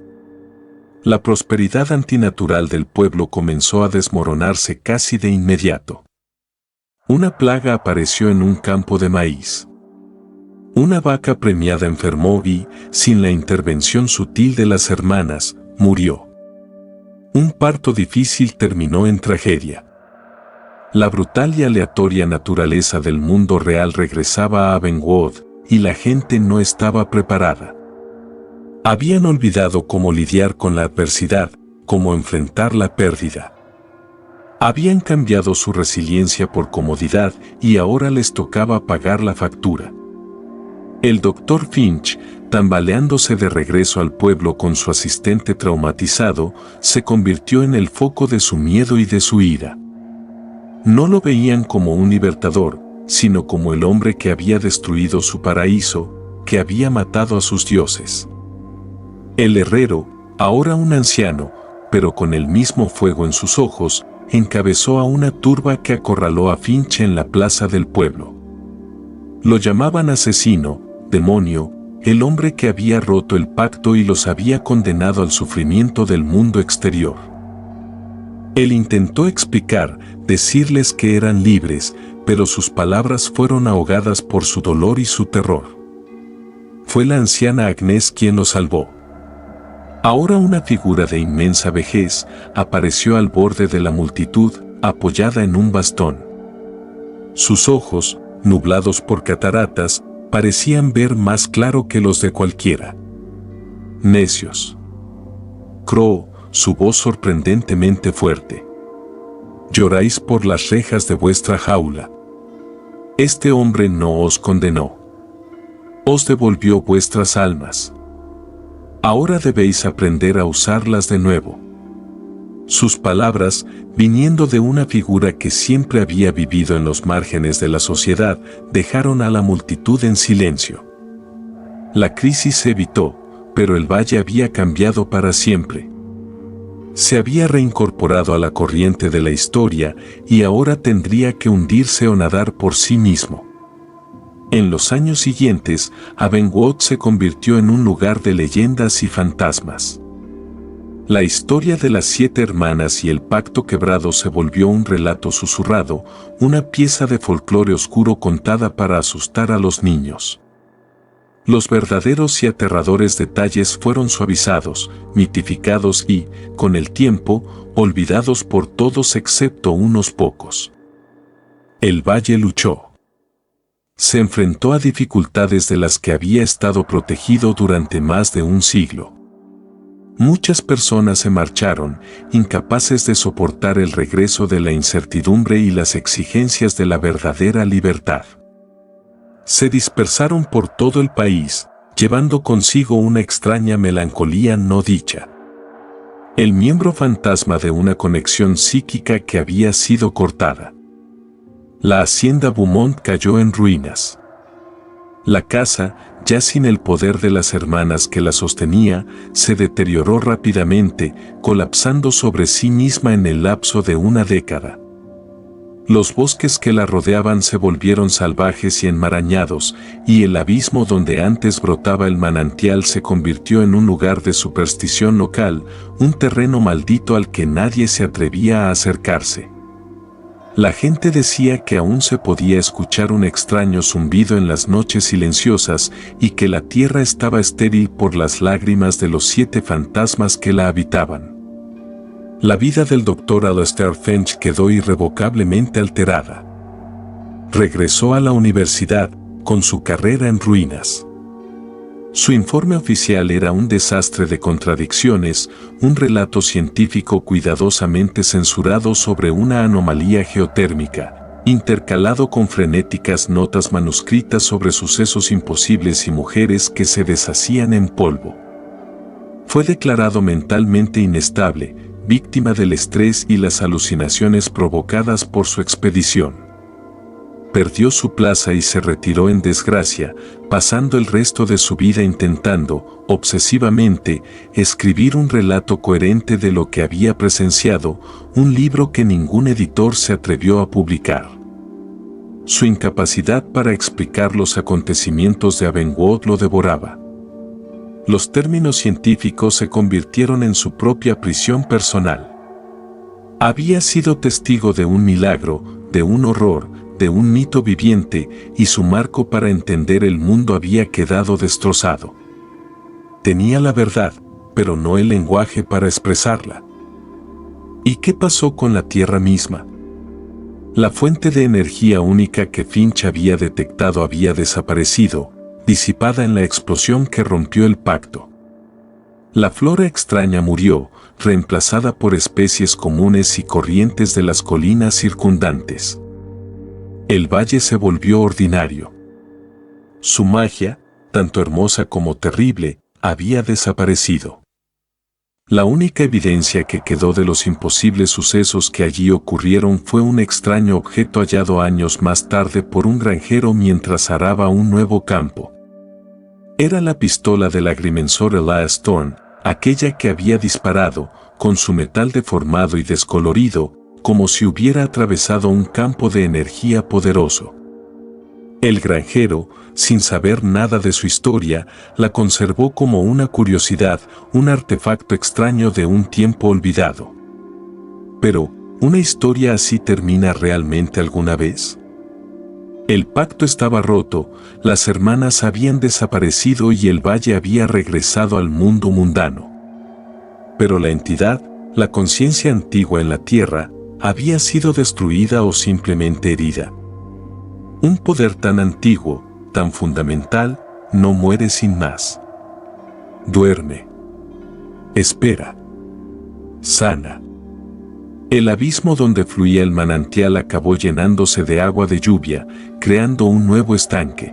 La prosperidad antinatural del pueblo comenzó a desmoronarse casi de inmediato. Una plaga apareció en un campo de maíz. Una vaca premiada enfermó y, sin la intervención sutil de las hermanas, murió. Un parto difícil terminó en tragedia. La brutal y aleatoria naturaleza del mundo real regresaba a Abengood, y la gente no estaba preparada. Habían olvidado cómo lidiar con la adversidad, cómo enfrentar la pérdida. Habían cambiado su resiliencia por comodidad y ahora les tocaba pagar la factura. El Dr. Finch, tambaleándose de regreso al pueblo con su asistente traumatizado, se convirtió en el foco de su miedo y de su ira. No lo veían como un libertador, sino como el hombre que había destruido su paraíso, que había matado a sus dioses. El herrero, ahora un anciano, pero con el mismo fuego en sus ojos, encabezó a una turba que acorraló a Finch en la plaza del pueblo. Lo llamaban asesino, demonio, el hombre que había roto el pacto y los había condenado al sufrimiento del mundo exterior. Él intentó explicar, decirles que eran libres, pero sus palabras fueron ahogadas por su dolor y su terror. Fue la anciana Agnes quien lo salvó. Ahora una figura de inmensa vejez apareció al borde de la multitud, apoyada en un bastón. Sus ojos, nublados por cataratas, parecían ver más claro que los de cualquiera. Necios. Crow, su voz sorprendentemente fuerte. Lloráis por las rejas de vuestra jaula. Este hombre no os condenó. Os devolvió vuestras almas. Ahora debéis aprender a usarlas de nuevo. Sus palabras, viniendo de una figura que siempre había vivido en los márgenes de la sociedad, dejaron a la multitud en silencio. La crisis se evitó, pero el valle había cambiado para siempre. Se había reincorporado a la corriente de la historia y ahora tendría que hundirse o nadar por sí mismo. En los años siguientes, Abengood se convirtió en un lugar de leyendas y fantasmas. La historia de las 7 hermanas y el pacto quebrado se volvió un relato susurrado, una pieza de folclore oscuro contada para asustar a los niños. Los verdaderos y aterradores detalles fueron suavizados, mitificados y, con el tiempo, olvidados por todos excepto unos pocos. El valle luchó. Se enfrentó a dificultades de las que había estado protegido durante más de un siglo. Muchas personas se marcharon, incapaces de soportar el regreso de la incertidumbre y las exigencias de la verdadera libertad. Se dispersaron por todo el país, llevando consigo una extraña melancolía no dicha. El miembro fantasma de una conexión psíquica que había sido cortada. La hacienda Beaumont cayó en ruinas. La casa, ya sin el poder de las hermanas que la sostenía, se deterioró rápidamente, colapsando sobre sí misma en el lapso de una década. Los bosques que la rodeaban se volvieron salvajes y enmarañados, y el abismo donde antes brotaba el manantial se convirtió en un lugar de superstición local, un terreno maldito al que nadie se atrevía a acercarse. La gente decía que aún se podía escuchar un extraño zumbido en las noches silenciosas y que la tierra estaba estéril por las lágrimas de los 7 fantasmas que la habitaban. La vida del Dr. Alastair Finch quedó irrevocablemente alterada. Regresó a la universidad, con su carrera en ruinas. Su informe oficial era un desastre de contradicciones, un relato científico cuidadosamente censurado sobre una anomalía geotérmica, intercalado con frenéticas notas manuscritas sobre sucesos imposibles y mujeres que se deshacían en polvo. Fue declarado mentalmente inestable, víctima del estrés y las alucinaciones provocadas por su expedición. Perdió su plaza y se retiró en desgracia, pasando el resto de su vida intentando, obsesivamente, escribir un relato coherente de lo que había presenciado, un libro que ningún editor se atrevió a publicar. Su incapacidad para explicar los acontecimientos de Abengood lo devoraba. Los términos científicos se convirtieron en su propia prisión personal. Había sido testigo de un milagro, de un horror, de un mito viviente, y su marco para entender el mundo había quedado destrozado. Tenía la verdad, pero no el lenguaje para expresarla. ¿Y qué pasó con la Tierra misma? La fuente de energía única que Finch había detectado había desaparecido, disipada en la explosión que rompió el pacto. La flora extraña murió, reemplazada por especies comunes y corrientes de las colinas circundantes. El valle se volvió ordinario. Su magia, tanto hermosa como terrible, había desaparecido. La única evidencia que quedó de los imposibles sucesos que allí ocurrieron fue un extraño objeto hallado años más tarde por un granjero mientras araba un nuevo campo. Era la pistola del agrimensor Elias Thorne, aquella que había disparado, con su metal deformado y descolorido, como si hubiera atravesado un campo de energía poderoso. El granjero, sin saber nada de su historia, la conservó como una curiosidad, un artefacto extraño de un tiempo olvidado. Pero, ¿una historia así termina realmente alguna vez? El pacto estaba roto, las hermanas habían desaparecido y el valle había regresado al mundo mundano. Pero la entidad, la conciencia antigua en la tierra, había sido destruida o simplemente herida. Un poder tan antiguo, tan fundamental, no muere sin más. Duerme. Espera. Sana. El abismo donde fluía el manantial acabó llenándose de agua de lluvia, creando un nuevo estanque.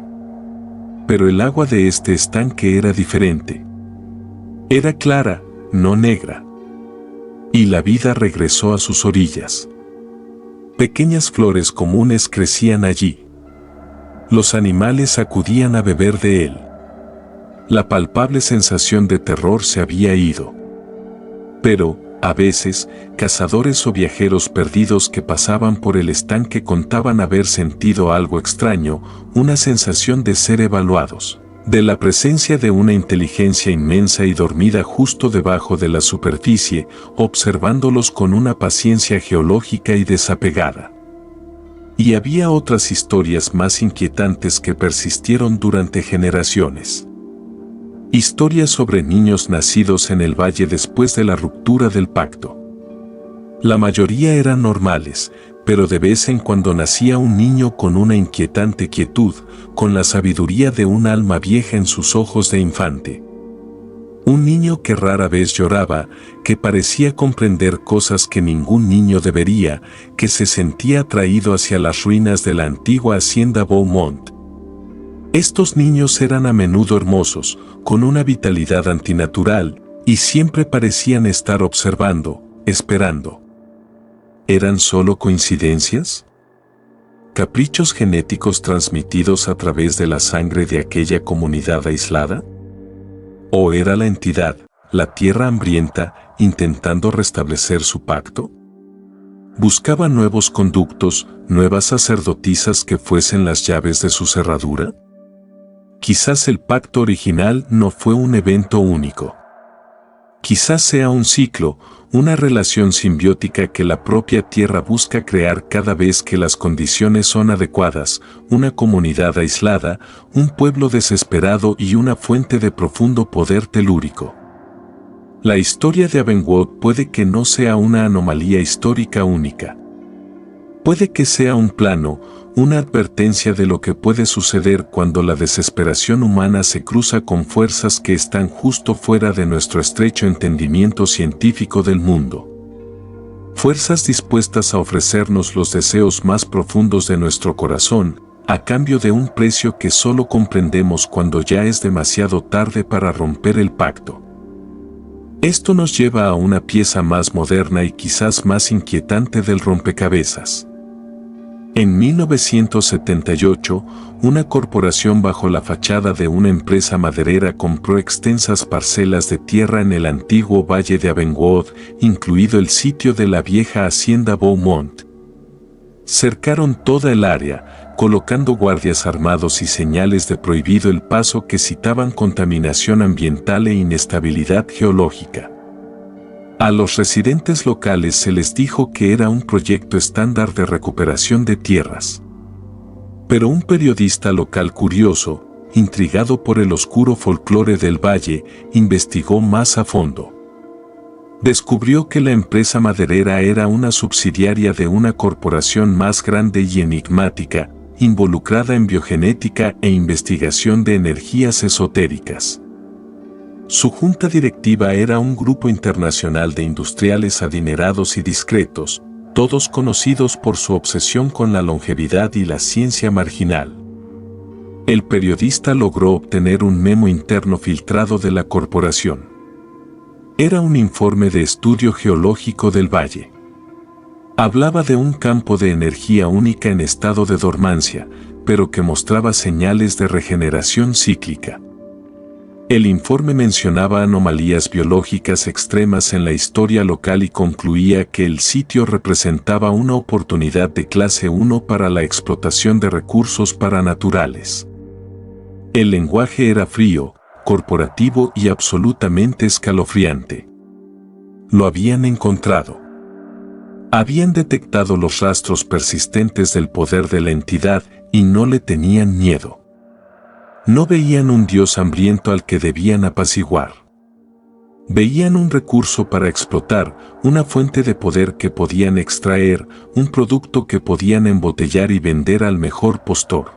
Pero el agua de este estanque era diferente. Era clara, no negra. Y la vida regresó a sus orillas. Pequeñas flores comunes crecían allí. Los animales acudían a beber de él. La palpable sensación de terror se había ido. Pero, a veces, cazadores o viajeros perdidos que pasaban por el estanque contaban haber sentido algo extraño, una sensación de ser evaluados, de la presencia de una inteligencia inmensa y dormida justo debajo de la superficie, observándolos con una paciencia geológica y desapegada. Y había otras historias más inquietantes que persistieron durante generaciones. Historias sobre niños nacidos en el valle después de la ruptura del pacto. La mayoría eran normales, pero de vez en cuando nacía un niño con una inquietante quietud, con la sabiduría de un alma vieja en sus ojos de infante. Un niño que rara vez lloraba, que parecía comprender cosas que ningún niño debería, que se sentía atraído hacia las ruinas de la antigua hacienda Beaumont. Estos niños eran a menudo hermosos, con una vitalidad antinatural, y siempre parecían estar observando, esperando. ¿Eran solo coincidencias? ¿Caprichos genéticos transmitidos a través de la sangre de aquella comunidad aislada? ¿O era la entidad, la tierra hambrienta, intentando restablecer su pacto? ¿Buscaba nuevos conductos, nuevas sacerdotisas que fuesen las llaves de su cerradura? Quizás el pacto original no fue un evento único. Quizás sea un ciclo, una relación simbiótica que la propia Tierra busca crear cada vez que las condiciones son adecuadas, una comunidad aislada, un pueblo desesperado y una fuente de profundo poder telúrico. La historia de Abengood puede que no sea una anomalía histórica única. Puede que sea un plano, una advertencia de lo que puede suceder cuando la desesperación humana se cruza con fuerzas que están justo fuera de nuestro estrecho entendimiento científico del mundo. Fuerzas dispuestas a ofrecernos los deseos más profundos de nuestro corazón, a cambio de un precio que solo comprendemos cuando ya es demasiado tarde para romper el pacto. Esto nos lleva a una pieza más moderna y quizás más inquietante del rompecabezas. En 1978, una corporación bajo la fachada de una empresa maderera compró extensas parcelas de tierra en el antiguo valle de Abengood, incluido el sitio de la vieja hacienda Beaumont. Cercaron toda el área, colocando guardias armados y señales de prohibido el paso que citaban contaminación ambiental e inestabilidad geológica. A los residentes locales se les dijo que era un proyecto estándar de recuperación de tierras. Pero un periodista local curioso, intrigado por el oscuro folclore del valle, investigó más a fondo. Descubrió que la empresa maderera era una subsidiaria de una corporación más grande y enigmática, involucrada en biogenética e investigación de energías esotéricas. Su junta directiva era un grupo internacional de industriales adinerados y discretos, todos conocidos por su obsesión con la longevidad y la ciencia marginal. El periodista logró obtener un memo interno filtrado de la corporación. Era un informe de estudio geológico del valle. Hablaba de un campo de energía única en estado de dormancia, pero que mostraba señales de regeneración cíclica. El informe mencionaba anomalías biológicas extremas en la historia local y concluía que el sitio representaba una oportunidad de clase 1 para la explotación de recursos paranaturales. El lenguaje era frío, corporativo y absolutamente escalofriante. Lo habían encontrado. Habían detectado los rastros persistentes del poder de la entidad y no le tenían miedo. No veían un dios hambriento al que debían apaciguar. Veían un recurso para explotar, una fuente de poder que podían extraer, un producto que podían embotellar y vender al mejor postor.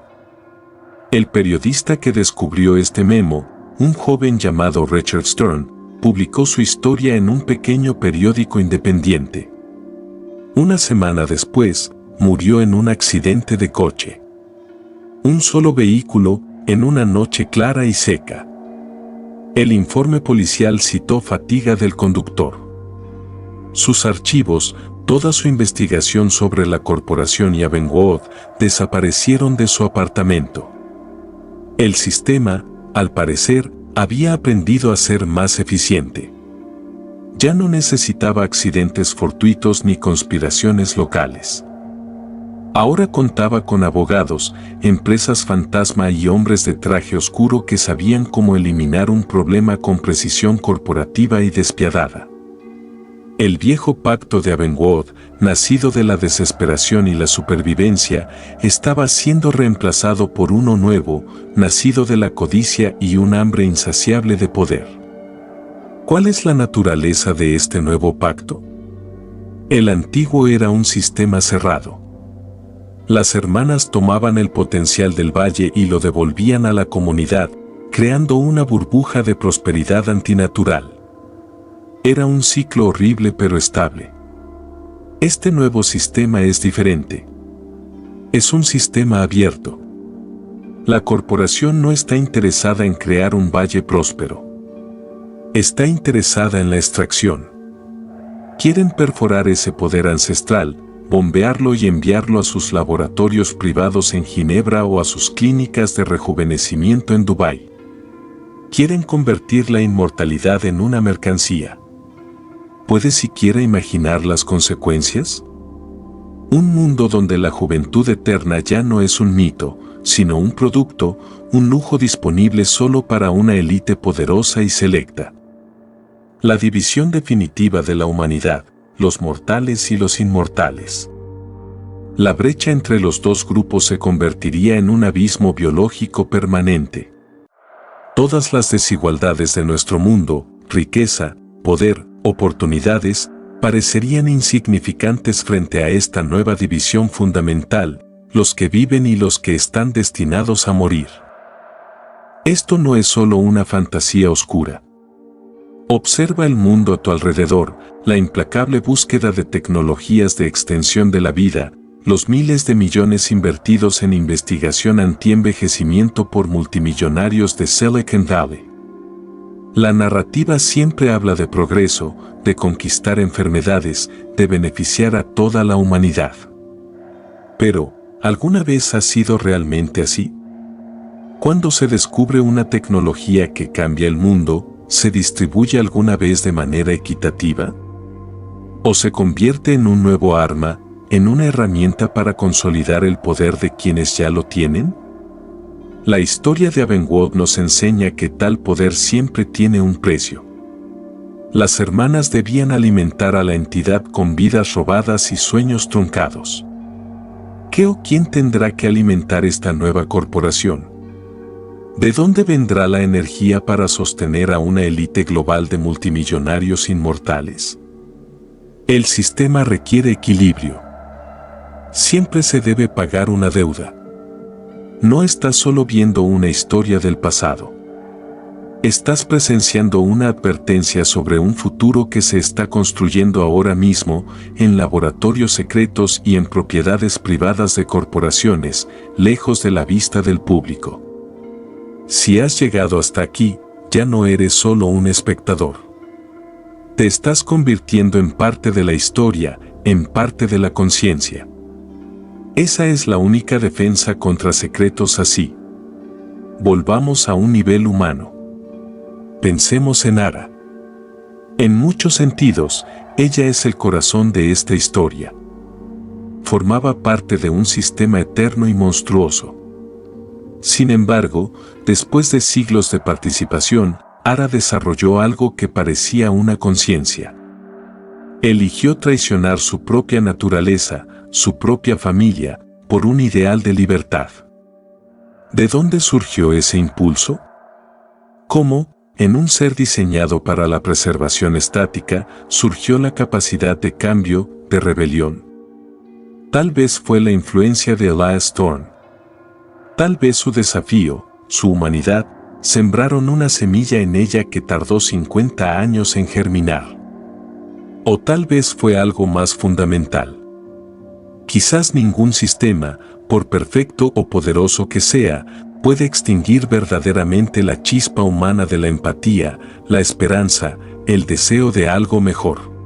El periodista que descubrió este memo, un joven llamado Richard Stern, publicó su historia en un pequeño periódico independiente. Una semana después, murió en un accidente de coche. Un solo vehículo, en una noche clara y seca. El informe policial citó fatiga del conductor. Sus archivos, toda su investigación sobre la corporación y Abengood, desaparecieron de su apartamento. El sistema, al parecer, había aprendido a ser más eficiente. Ya no necesitaba accidentes fortuitos ni conspiraciones locales. Ahora contaba con abogados, empresas fantasma y hombres de traje oscuro que sabían cómo eliminar un problema con precisión corporativa y despiadada. El viejo pacto de Abengood, nacido de la desesperación y la supervivencia, estaba siendo reemplazado por uno nuevo, nacido de la codicia y un hambre insaciable de poder. ¿Cuál es la naturaleza de este nuevo pacto? El antiguo era un sistema cerrado. Las hermanas tomaban el potencial del valle y lo devolvían a la comunidad, creando una burbuja de prosperidad antinatural. Era un ciclo horrible pero estable. Este nuevo sistema es diferente. Es un sistema abierto. La corporación no está interesada en crear un valle próspero. Está interesada en la extracción. Quieren perforar ese poder ancestral, bombearlo y enviarlo a sus laboratorios privados en Ginebra o a sus clínicas de rejuvenecimiento en Dubái. Quieren convertir la inmortalidad en una mercancía. ¿Puedes siquiera imaginar las consecuencias? Un mundo donde la juventud eterna ya no es un mito, sino un producto, un lujo disponible solo para una élite poderosa y selecta. La división definitiva de la humanidad, los mortales y los inmortales. La brecha entre los dos grupos se convertiría en un abismo biológico permanente. Todas las desigualdades de nuestro mundo, riqueza, poder, oportunidades, parecerían insignificantes frente a esta nueva división fundamental, los que viven y los que están destinados a morir. Esto no es solo una fantasía oscura. Observa el mundo a tu alrededor, la implacable búsqueda de tecnologías de extensión de la vida, los miles de millones invertidos en investigación anti-envejecimiento por multimillonarios de Silicon Valley. La narrativa siempre habla de progreso, de conquistar enfermedades, de beneficiar a toda la humanidad. Pero, ¿alguna vez ha sido realmente así? ¿Cuándo se descubre una tecnología que cambia el mundo, se distribuye alguna vez de manera equitativa? ¿O se convierte en un nuevo arma, en una herramienta para consolidar el poder de quienes ya lo tienen? La historia de Abengoa nos enseña que tal poder siempre tiene un precio. Las hermanas debían alimentar a la entidad con vidas robadas y sueños truncados. ¿Qué o quién tendrá que alimentar esta nueva corporación? ¿De dónde vendrá la energía para sostener a una élite global de multimillonarios inmortales? El sistema requiere equilibrio. Siempre se debe pagar una deuda. No estás solo viendo una historia del pasado. Estás presenciando una advertencia sobre un futuro que se está construyendo ahora mismo en laboratorios secretos y en propiedades privadas de corporaciones, lejos de la vista del público. Si has llegado hasta aquí, ya no eres solo un espectador. Te estás convirtiendo en parte de la historia, en parte de la conciencia. Esa es la única defensa contra secretos así. Volvamos a un nivel humano. Pensemos en Ara. En muchos sentidos, ella es el corazón de esta historia. Formaba parte de un sistema eterno y monstruoso. Sin embargo, después de siglos de participación, Ara desarrolló algo que parecía una conciencia. Eligió traicionar su propia naturaleza, su propia familia, por un ideal de libertad. ¿De dónde surgió ese impulso? ¿Cómo, en un ser diseñado para la preservación estática, surgió la capacidad de cambio, de rebelión? Tal vez fue la influencia de Elias Thorne. Tal vez su desafío, su humanidad, sembraron una semilla en ella que tardó 50 años en germinar. O tal vez fue algo más fundamental. Quizás ningún sistema, por perfecto o poderoso que sea, puede extinguir verdaderamente la chispa humana de la empatía, la esperanza, el deseo de algo mejor.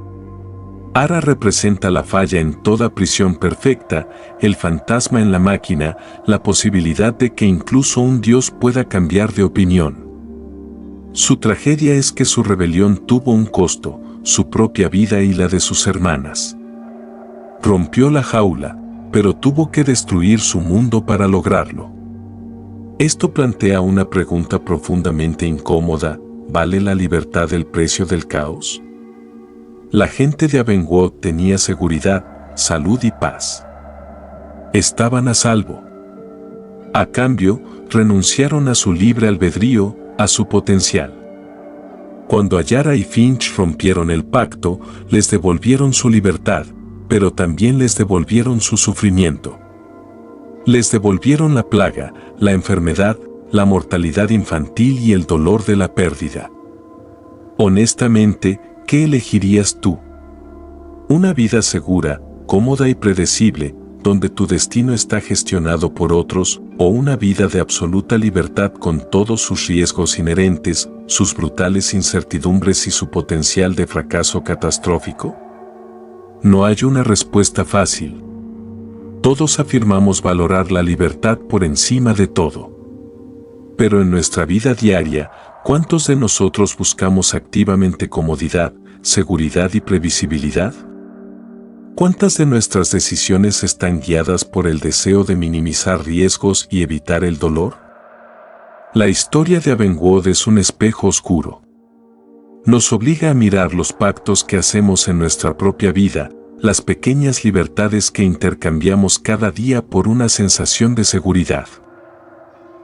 Ara representa la falla en toda prisión perfecta, el fantasma en la máquina, la posibilidad de que incluso un Dios pueda cambiar de opinión. Su tragedia es que su rebelión tuvo un costo, su propia vida y la de sus hermanas. Rompió la jaula, pero tuvo que destruir su mundo para lograrlo. Esto plantea una pregunta profundamente incómoda: ¿vale la libertad el precio del caos? La gente de Abengoa tenía seguridad, salud y paz. Estaban a salvo. A cambio, renunciaron a su libre albedrío, a su potencial. Cuando Ayara y Finch rompieron el pacto, les devolvieron su libertad, pero también les devolvieron su sufrimiento. Les devolvieron la plaga, la enfermedad, la mortalidad infantil y el dolor de la pérdida. Honestamente, ¿qué elegirías tú? ¿Una vida segura, cómoda y predecible, donde tu destino está gestionado por otros, o una vida de absoluta libertad con todos sus riesgos inherentes, sus brutales incertidumbres y su potencial de fracaso catastrófico? No hay una respuesta fácil. Todos afirmamos valorar la libertad por encima de todo. Pero en nuestra vida diaria, ¿cuántos de nosotros buscamos activamente comodidad, seguridad y previsibilidad? ¿Cuántas de nuestras decisiones están guiadas por el deseo de minimizar riesgos y evitar el dolor? La historia de Abengoa es un espejo oscuro. Nos obliga a mirar los pactos que hacemos en nuestra propia vida, las pequeñas libertades que intercambiamos cada día por una sensación de seguridad.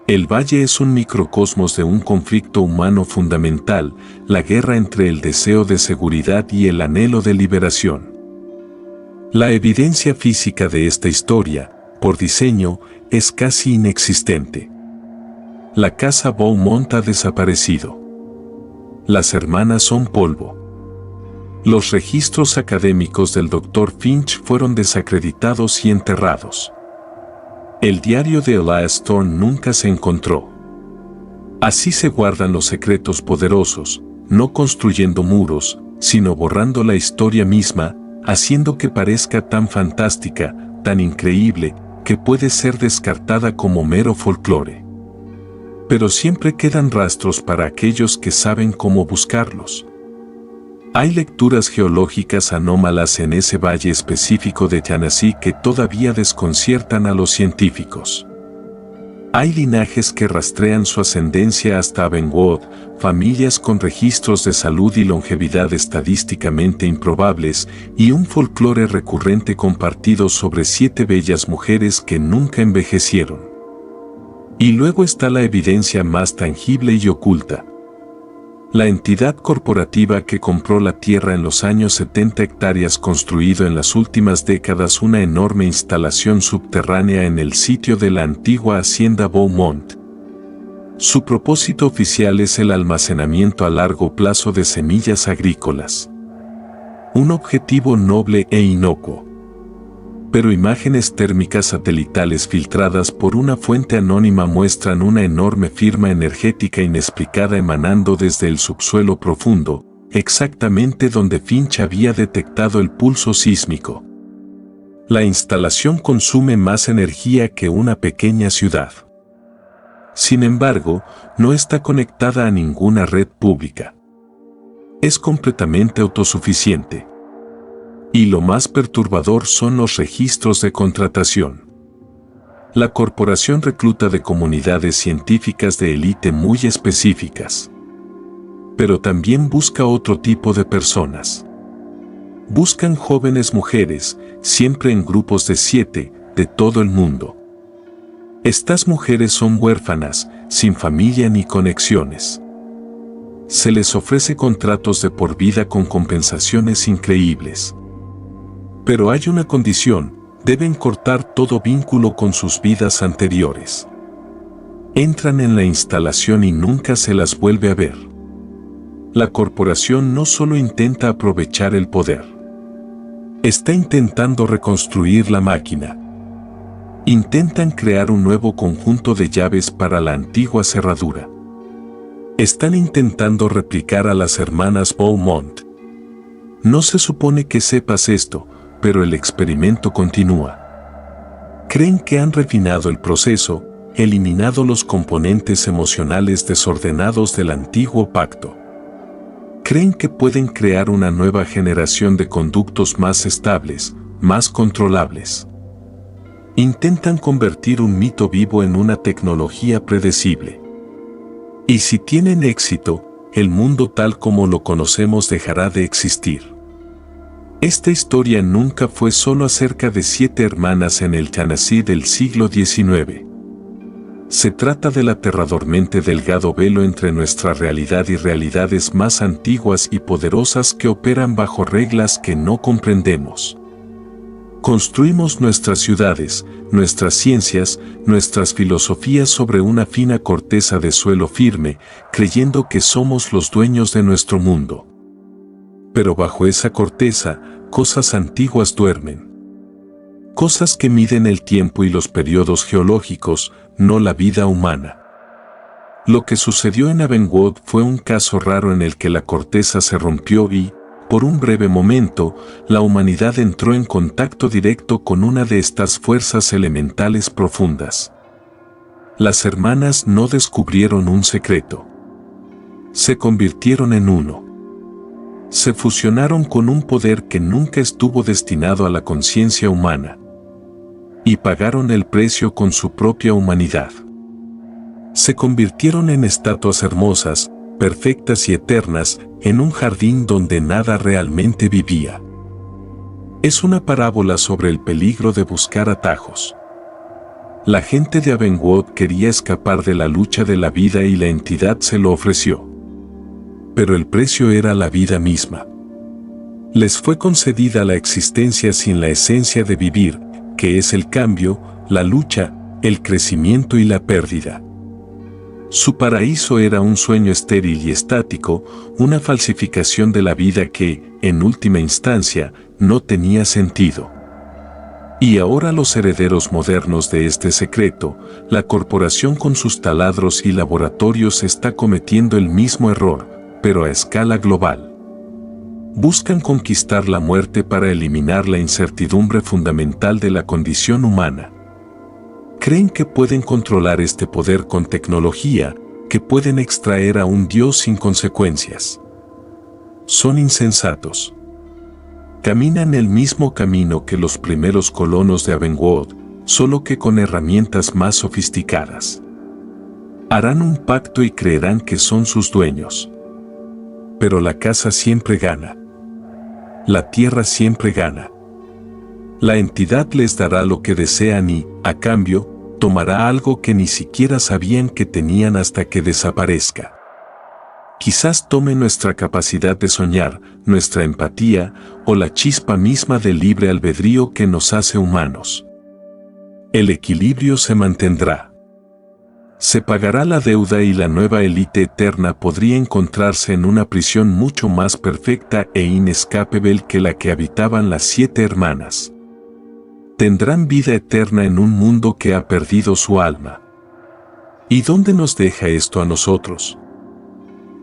El valle es un microcosmos de un conflicto humano fundamental, la guerra entre el deseo de seguridad y el anhelo de liberación. La evidencia física de esta historia, por diseño, es casi inexistente. La casa Beaumont ha desaparecido. Las hermanas son polvo. Los registros académicos del Dr. Finch fueron desacreditados y enterrados. El diario de Elias Thorne nunca se encontró. Así se guardan los secretos poderosos, no construyendo muros, sino borrando la historia misma, haciendo que parezca tan fantástica, tan increíble, que puede ser descartada como mero folclore. Pero siempre quedan rastros para aquellos que saben cómo buscarlos. Hay lecturas geológicas anómalas en ese valle específico de Tennessee que todavía desconciertan a los científicos. Hay linajes que rastrean su ascendencia hasta Avonwood, familias con registros de salud y longevidad estadísticamente improbables, y un folclore recurrente compartido sobre 7 bellas mujeres que nunca envejecieron. Y luego está la evidencia más tangible y oculta. La entidad corporativa que compró la tierra en los años 70 hectáreas construido en las últimas décadas una enorme instalación subterránea en el sitio de la antigua hacienda Beaumont. Su propósito oficial es el almacenamiento a largo plazo de semillas agrícolas. Un objetivo noble e inocuo. Pero imágenes térmicas satelitales filtradas por una fuente anónima muestran una enorme firma energética inexplicada emanando desde el subsuelo profundo, exactamente donde Finch había detectado el pulso sísmico. La instalación consume más energía que una pequeña ciudad. Sin embargo, no está conectada a ninguna red pública. Es completamente autosuficiente. Y lo más perturbador son los registros de contratación. La corporación recluta de comunidades científicas de élite muy específicas. Pero también busca otro tipo de personas. Buscan jóvenes mujeres, siempre en grupos de 7, de todo el mundo. Estas mujeres son huérfanas, sin familia ni conexiones. Se les ofrece contratos de por vida con compensaciones increíbles. Pero hay una condición, deben cortar todo vínculo con sus vidas anteriores. Entran en la instalación y nunca se las vuelve a ver. La corporación no solo intenta aprovechar el poder. Está intentando reconstruir la máquina. Intentan crear un nuevo conjunto de llaves para la antigua cerradura. Están intentando replicar a las hermanas Beaumont. No se supone que sepas esto, pero el experimento continúa. Creen que han refinado el proceso, eliminado los componentes emocionales desordenados del antiguo pacto. Creen que pueden crear una nueva generación de conductos más estables, más controlables. Intentan convertir un mito vivo en una tecnología predecible. Y si tienen éxito, el mundo tal como lo conocemos dejará de existir. Esta historia nunca fue solo acerca de 7 hermanas en el Tennessee del siglo XIX. Se trata del aterradormente delgado velo entre nuestra realidad y realidades más antiguas y poderosas que operan bajo reglas que no comprendemos. Construimos nuestras ciudades, nuestras ciencias, nuestras filosofías sobre una fina corteza de suelo firme, creyendo que somos los dueños de nuestro mundo. Pero bajo esa corteza, cosas antiguas duermen. Cosas que miden el tiempo y los periodos geológicos, no la vida humana. Lo que sucedió en Avonwood fue un caso raro en el que la corteza se rompió y, por un breve momento, la humanidad entró en contacto directo con una de estas fuerzas elementales profundas. Las hermanas no descubrieron un secreto. Se convirtieron en uno. Se fusionaron con un poder que nunca estuvo destinado a la conciencia humana. Y pagaron el precio con su propia humanidad. Se convirtieron en estatuas hermosas, perfectas y eternas, en un jardín donde nada realmente vivía. Es una parábola sobre el peligro de buscar atajos. La gente de Abengood quería escapar de la lucha de la vida y la entidad se lo ofreció. Pero el precio era la vida misma. Les fue concedida la existencia sin la esencia de vivir, que es el cambio, la lucha, el crecimiento y la pérdida. Su paraíso era un sueño estéril y estático, una falsificación de la vida que, en última instancia, no tenía sentido. Y ahora los herederos modernos de este secreto, la corporación con sus taladros y laboratorios está cometiendo el mismo error, pero a escala global. Buscan conquistar la muerte para eliminar la incertidumbre fundamental de la condición humana. Creen que pueden controlar este poder con tecnología, que pueden extraer a un Dios sin consecuencias. Son insensatos. Caminan el mismo camino que los primeros colonos de Abengood, solo que con herramientas más sofisticadas. Harán un pacto y creerán que son sus dueños. Pero la casa siempre gana. La tierra siempre gana. La entidad les dará lo que desean y, a cambio, tomará algo que ni siquiera sabían que tenían hasta que desaparezca. Quizás tome nuestra capacidad de soñar, nuestra empatía, o la chispa misma del libre albedrío que nos hace humanos. El equilibrio se mantendrá. Se pagará la deuda y la nueva élite eterna podría encontrarse en una prisión mucho más perfecta e inescapable que la que habitaban las 7 hermanas. Tendrán vida eterna en un mundo que ha perdido su alma. ¿Y dónde nos deja esto a nosotros?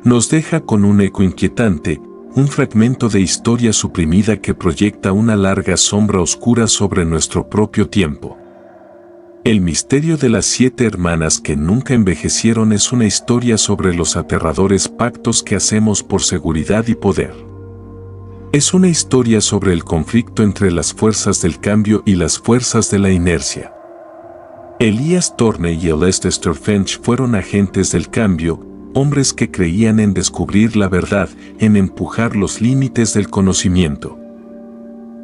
Nos deja con un eco inquietante, un fragmento de historia suprimida que proyecta una larga sombra oscura sobre nuestro propio tiempo. El misterio de las 7 hermanas que nunca envejecieron es una historia sobre los aterradores pactos que hacemos por seguridad y poder. Es una historia sobre el conflicto entre las fuerzas del cambio y las fuerzas de la inercia. Elias Torney y Lester Finch fueron agentes del cambio, hombres que creían en descubrir la verdad, en empujar los límites del conocimiento.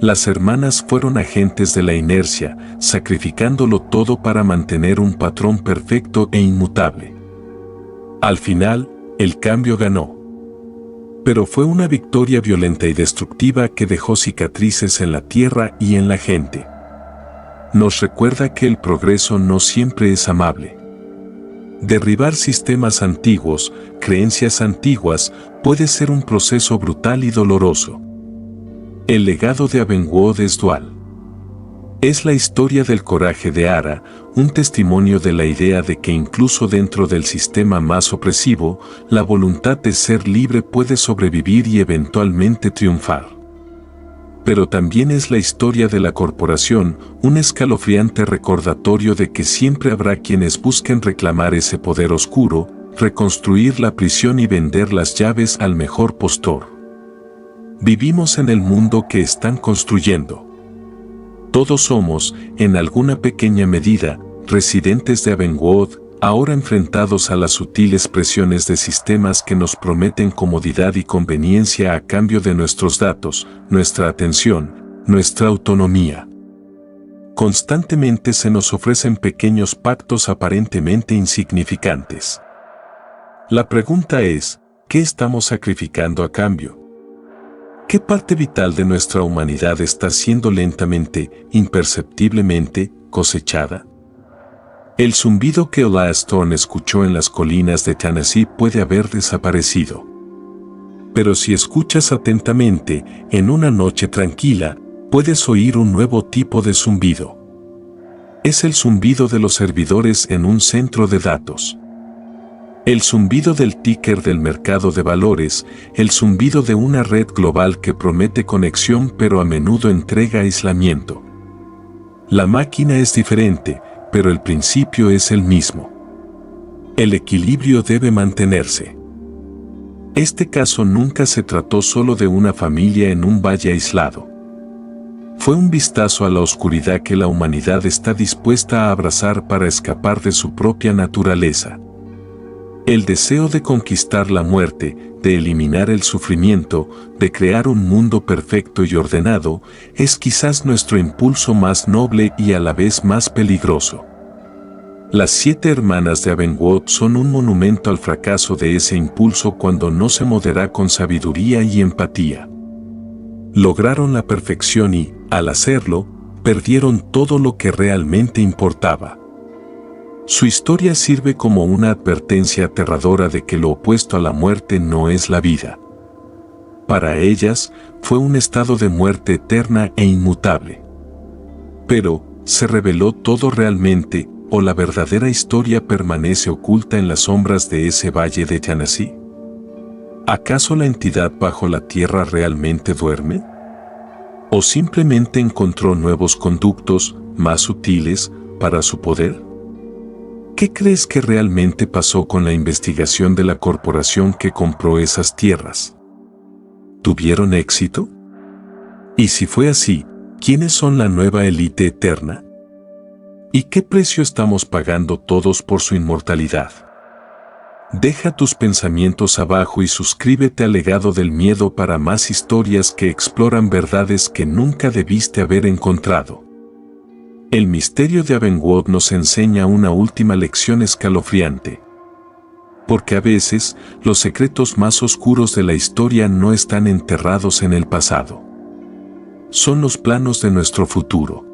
Las hermanas fueron agentes de la inercia, sacrificándolo todo para mantener un patrón perfecto e inmutable. Al final, el cambio ganó. Pero fue una victoria violenta y destructiva que dejó cicatrices en la tierra y en la gente. Nos recuerda que el progreso no siempre es amable. Derribar sistemas antiguos, creencias antiguas, puede ser un proceso brutal y doloroso. El legado de Abengood es dual. Es la historia del coraje de Ara, un testimonio de la idea de que incluso dentro del sistema más opresivo, la voluntad de ser libre puede sobrevivir y eventualmente triunfar. Pero también es la historia de la corporación, un escalofriante recordatorio de que siempre habrá quienes busquen reclamar ese poder oscuro, reconstruir la prisión y vender las llaves al mejor postor. Vivimos en el mundo que están construyendo. Todos somos, en alguna pequeña medida, residentes de Abengood, ahora enfrentados a las sutiles presiones de sistemas que nos prometen comodidad y conveniencia a cambio de nuestros datos, nuestra atención, nuestra autonomía. Constantemente se nos ofrecen pequeños pactos aparentemente insignificantes. La pregunta es, ¿qué estamos sacrificando a cambio? ¿Qué parte vital de nuestra humanidad está siendo lentamente, imperceptiblemente, cosechada? El zumbido que Elias Thorne escuchó en las colinas de Tennessee puede haber desaparecido. Pero si escuchas atentamente, en una noche tranquila, puedes oír un nuevo tipo de zumbido. Es el zumbido de los servidores en un centro de datos. El zumbido del ticker del mercado de valores, el zumbido de una red global que promete conexión pero a menudo entrega aislamiento. La máquina es diferente, pero el principio es el mismo. El equilibrio debe mantenerse. Este caso nunca se trató solo de una familia en un valle aislado. Fue un vistazo a la oscuridad que la humanidad está dispuesta a abrazar para escapar de su propia naturaleza. El deseo de conquistar la muerte, de eliminar el sufrimiento, de crear un mundo perfecto y ordenado, es quizás nuestro impulso más noble y a la vez más peligroso. Las 7 hermanas de Abengood son un monumento al fracaso de ese impulso cuando no se modera con sabiduría y empatía. Lograron la perfección y, al hacerlo, perdieron todo lo que realmente importaba. Su historia sirve como una advertencia aterradora de que lo opuesto a la muerte no es la vida. Para ellas, fue un estado de muerte eterna e inmutable. Pero, ¿se reveló todo realmente, o la verdadera historia permanece oculta en las sombras de ese valle de Tennessee? ¿Acaso la entidad bajo la tierra realmente duerme? ¿O simplemente encontró nuevos conductos, más sutiles, para su poder? ¿Qué crees que realmente pasó con la investigación de la corporación que compró esas tierras? ¿Tuvieron éxito? Y si fue así, ¿quiénes son la nueva élite eterna? ¿Y qué precio estamos pagando todos por su inmortalidad? Deja tus pensamientos abajo y suscríbete al legado del miedo para más historias que exploran verdades que nunca debiste haber encontrado. El misterio de Abengood nos enseña una última lección escalofriante. Porque a veces, los secretos más oscuros de la historia no están enterrados en el pasado. Son los planos de nuestro futuro.